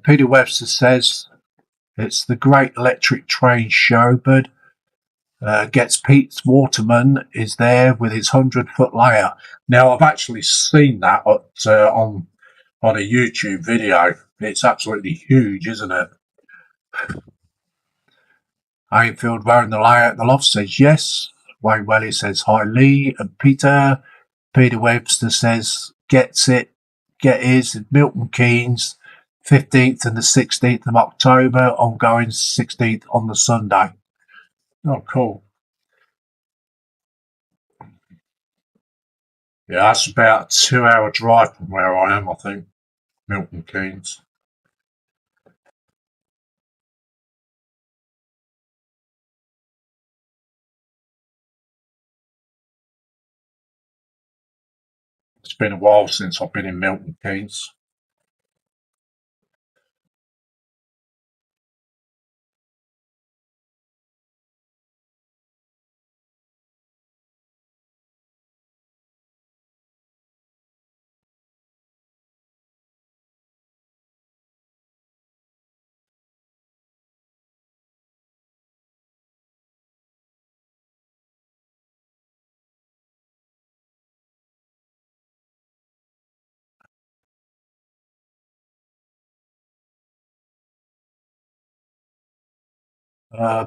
Peter Webster says it's the Great Electric Train Show, but gets Pete Waterman is there with his 100-foot layout. Now I've actually seen that on a YouTube video. It's absolutely huge, isn't it? Anfield wearing the layout. The Loft says yes. Wayne Welly says hi, Lee and Peter. Peter Webster says gets it. Get his. Milton Keynes, 15th and the 16th of October. Ongoing 16th on the Sunday. Oh, cool. Yeah, that's about a 2-hour drive from where I am, I think. Milton Keynes. It's been a while since I've been in Milton Keynes.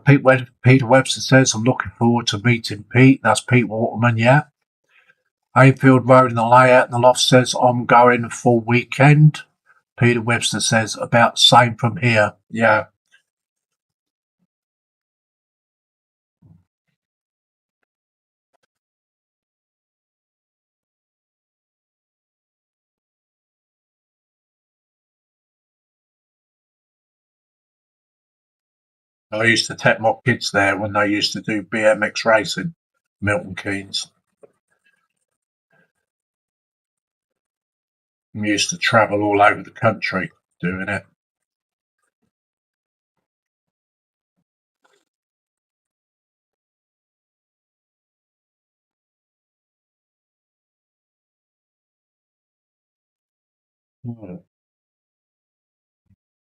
Peter Webster says, I'm looking forward to meeting Pete. That's Pete Waterman, yeah. Anfield Road in the layout, and the Loft says, I'm going full weekend. Peter Webster says, about same from here. Yeah. I used to take my kids there when they used to do BMX racing, Milton Keynes. We used to travel all over the country doing it. Hmm.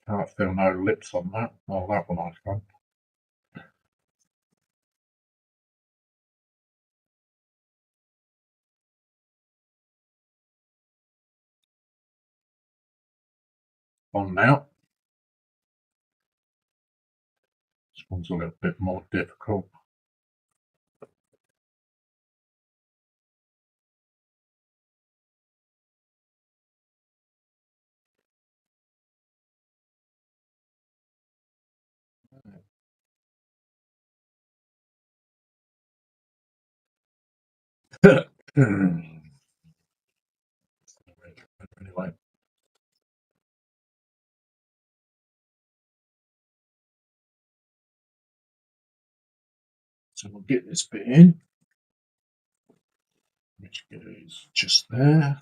Can't feel no lips on that. Oh, that one I can. On now. This one's a little bit more difficult. Anyway, so we'll get this bit in, which goes just there.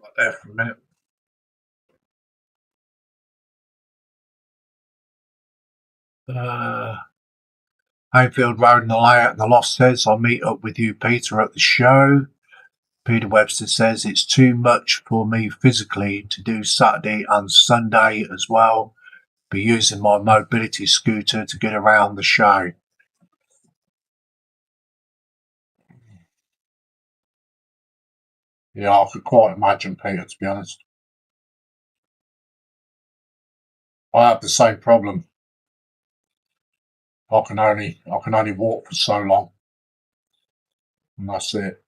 Like there for a minute. Uh, Hayfield Road and the layout and the loss says, I'll meet up with you, Peter, at the show. Peter Webster says, it's too much for me physically to do Saturday and Sunday as well. Be using my mobility scooter to get around the show. Yeah, I could quite imagine, Peter, to be honest. I have the same problem. I can only walk for so long, and that's it.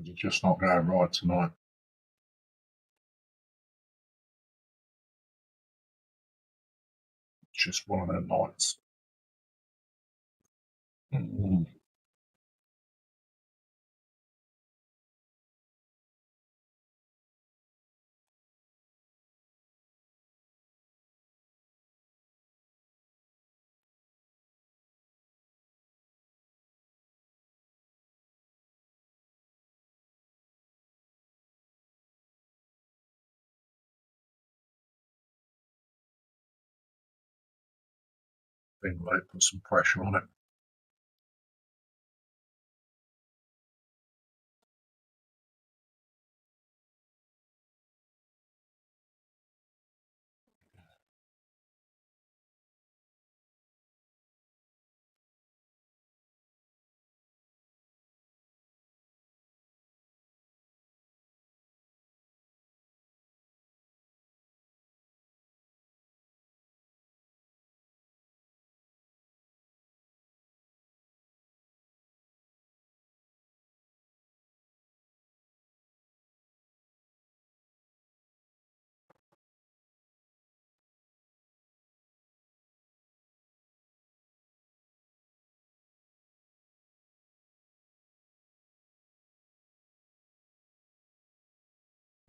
You're just not going right tonight. It's just one of them nights. Mm. Been like put some pressure on it.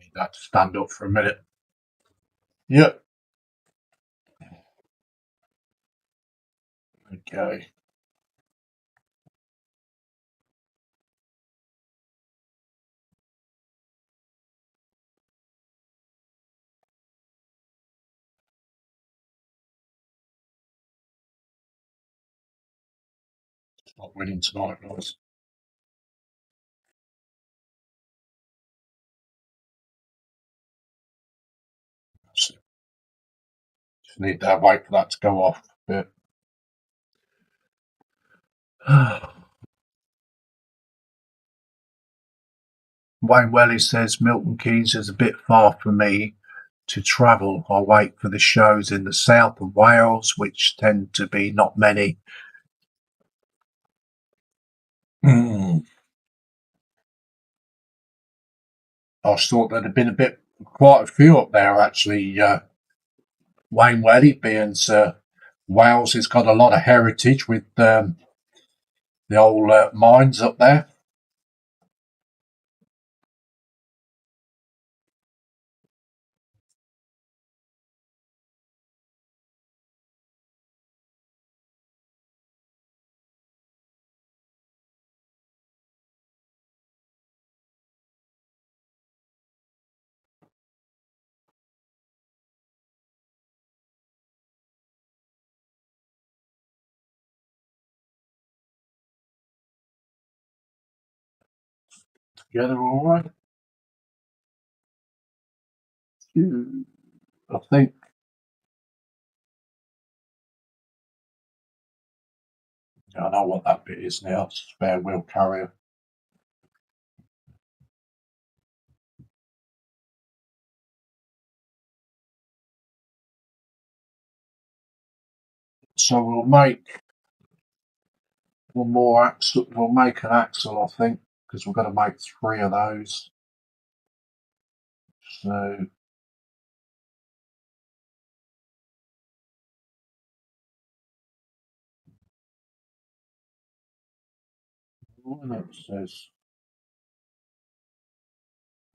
Need that to stand up for a minute. Yep. Okay. not winning tonight, guys. Just need to wait for that to go off a bit. Wayne Welly says Milton Keynes is a bit far for me to travel. I wait for the shows in the south of Wales, which tend to be not many. I thought there'd have been quite a few up there actually. Wayne Welly, being Wales has got a lot of heritage with the old mines up there. Together, all right. I think I know what that bit is now. It's a spare wheel carrier. So we'll make one more axle. We'll make an axle, I think, because we're going to make 3 of those. So what it says.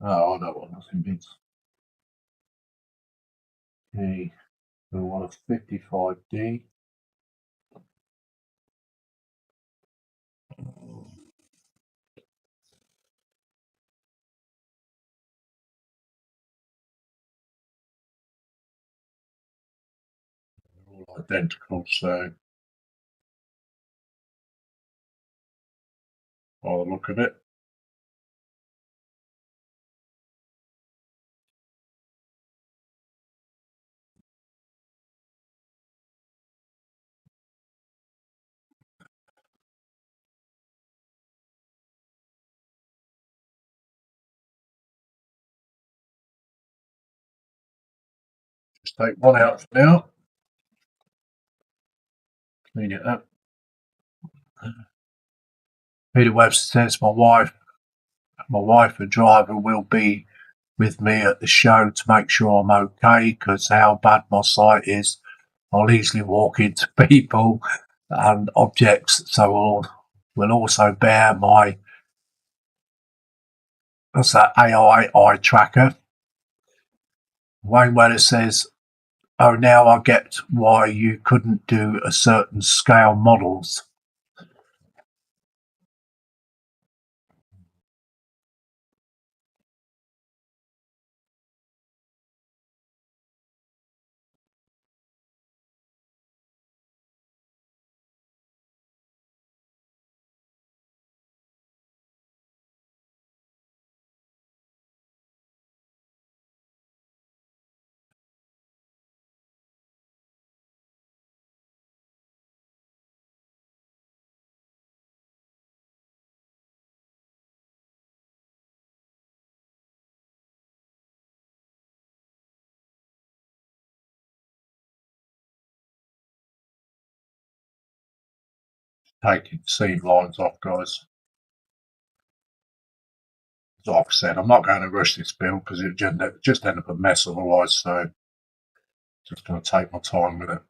Oh, I know what nothing means. Okay, we want a 55D. All identical, so I'll look at it. Just take one out for now. Clean it up. Peter Webster says my wife and driver will be with me at the show to make sure I'm okay, because how bad my sight is, I'll easily walk into people and objects. So we'll also bear my AI eye tracker. Wayne Weller says, "Oh, now I get why you couldn't do a certain scale models." Taking seam lines off, guys. Like I said, I'm not going to rush this build because it just end up a mess otherwise. So just going to take my time with it.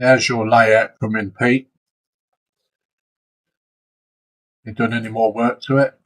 There's your layout coming, Pete. You done any more work to it?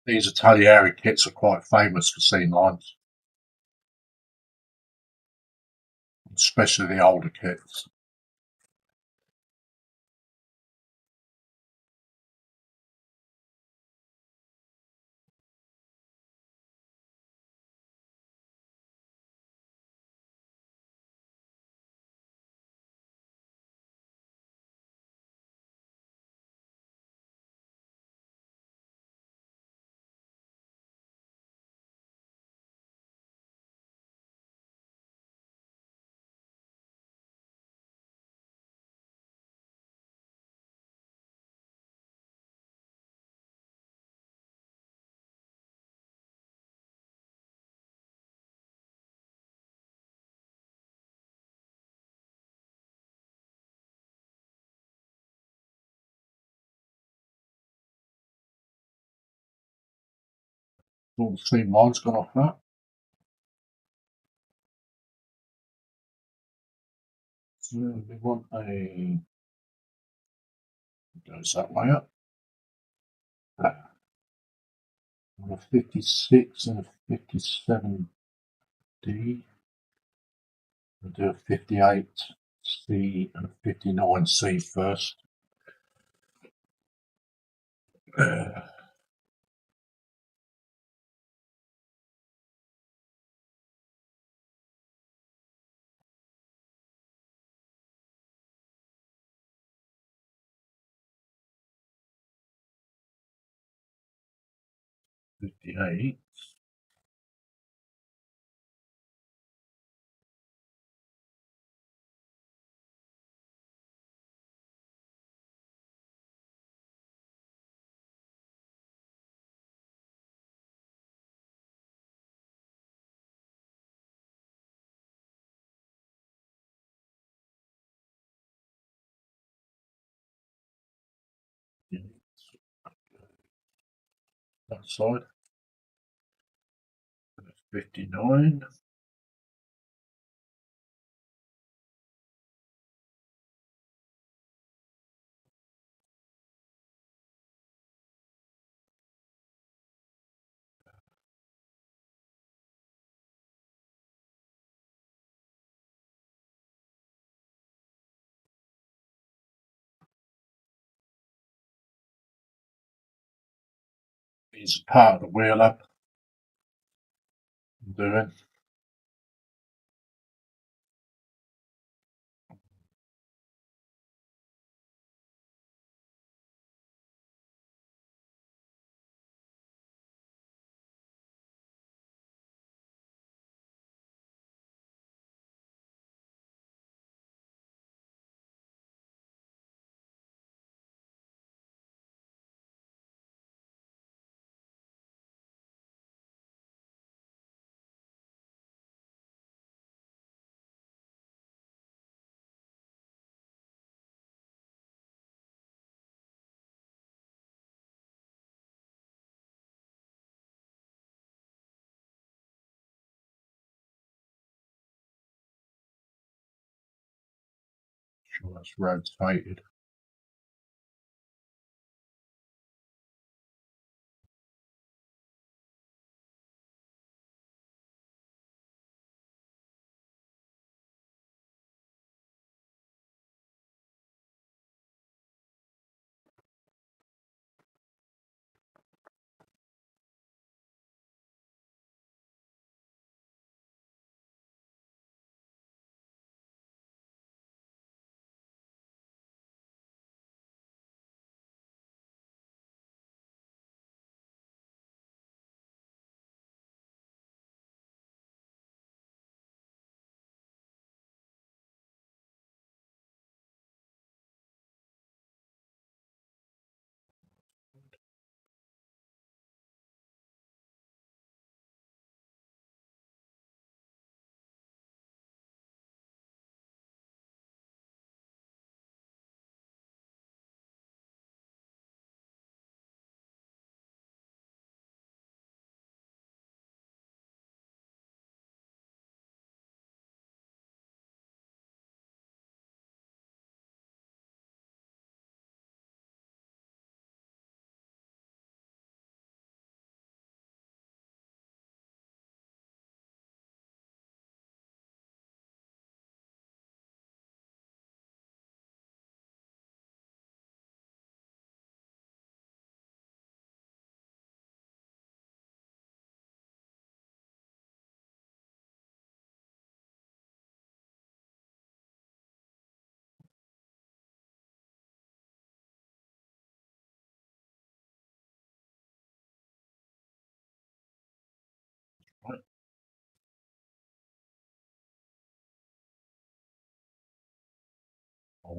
These Italiari kits are quite famous for scene lines, especially the older kits. All the scene lines gone off that. So we want a goes that way up. A 56 and a 57D. We'll do a 58C and a 59C first. Uh, 58. That side. 59. Is part of the wheel up. I'm doing. Sure that's rotated.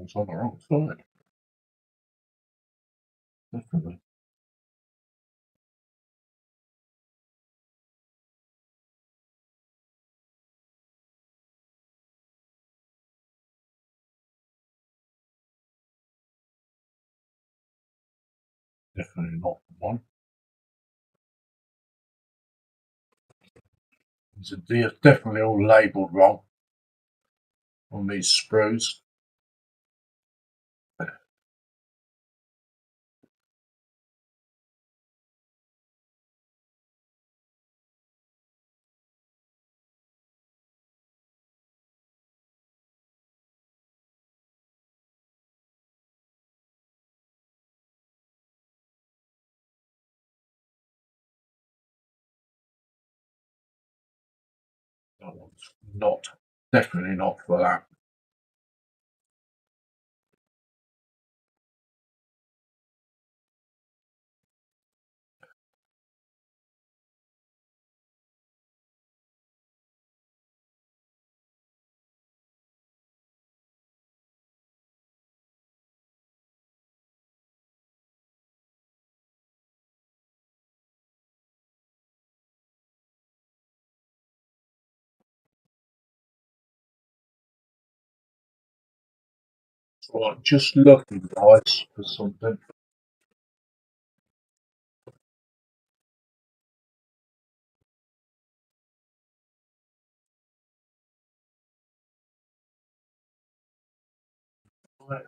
was on the wrong side. Definitely. Definitely not the one. They're definitely all labelled wrong on these sprues. That one's not, definitely not for that. So I'm just looking, guys, for something. Right.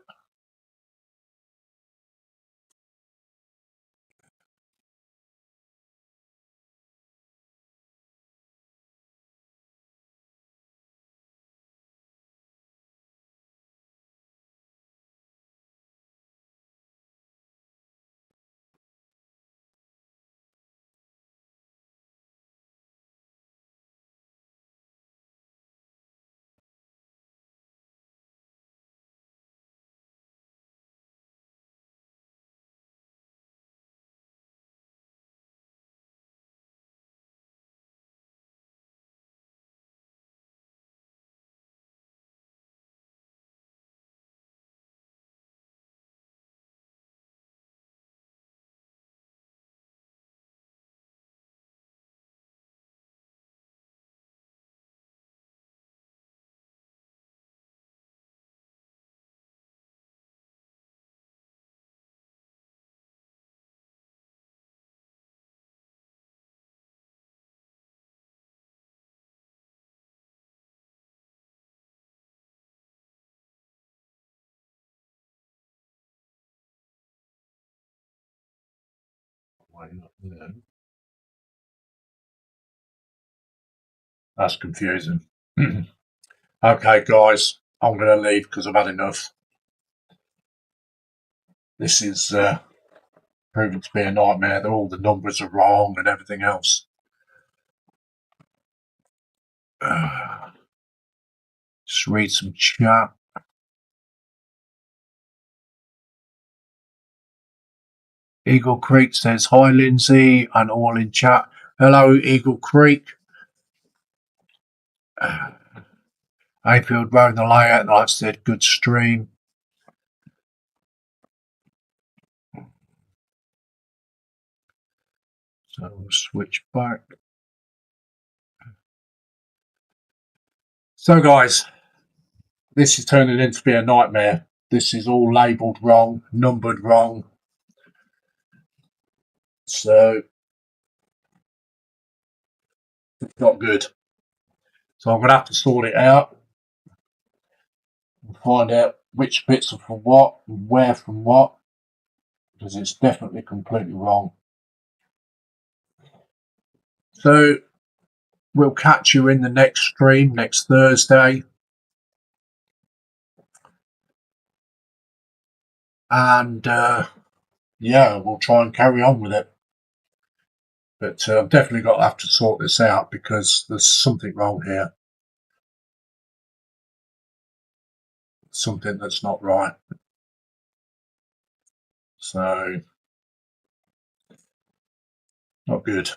Why not? Yeah. That's confusing. Okay, guys, I'm going to leave because I've had enough. This is proving to be a nightmare. All the numbers are wrong and everything else. Just read some chat. Eagle Creek says, hi, Lindsay, and all in chat. Hello, Eagle Creek. Hayfield Road, the layout, and like I said, good stream. So we'll switch back. So, guys, this is turning into be a nightmare. This is all labelled wrong, numbered wrong. So, it's not good. So, I'm going to have to sort it out and find out which bits are from what and where from what, because it's definitely completely wrong. So, we'll catch you in the next stream next Thursday. And yeah, we'll try and carry on with it. But I've definitely got to have to sort this out because there's something wrong here. Something that's not right. So, not good.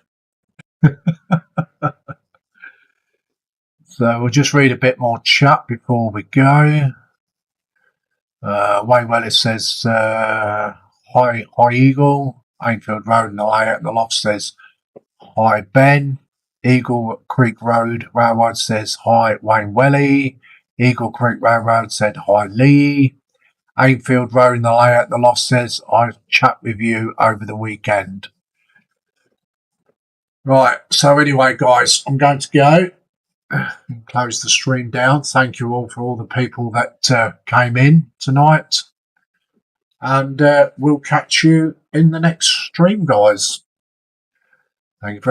So we'll just read a bit more chat before we go. Wayne Wellis says, hi Eagle. Ainfield Road and the Layout in the Loft says, hi Ben. Eagle Creek Road Railroad says, hi Wayne Welly. Eagle Creek Railroad said, hi Lee. Ainfield Road in the Layout in the Loft says, I'll chat with you over the weekend. Right, so anyway, guys, I'm going to go and close the stream down. Thank you all for all the people that came in tonight. And we'll catch you in the next stream, guys. Thank you very much.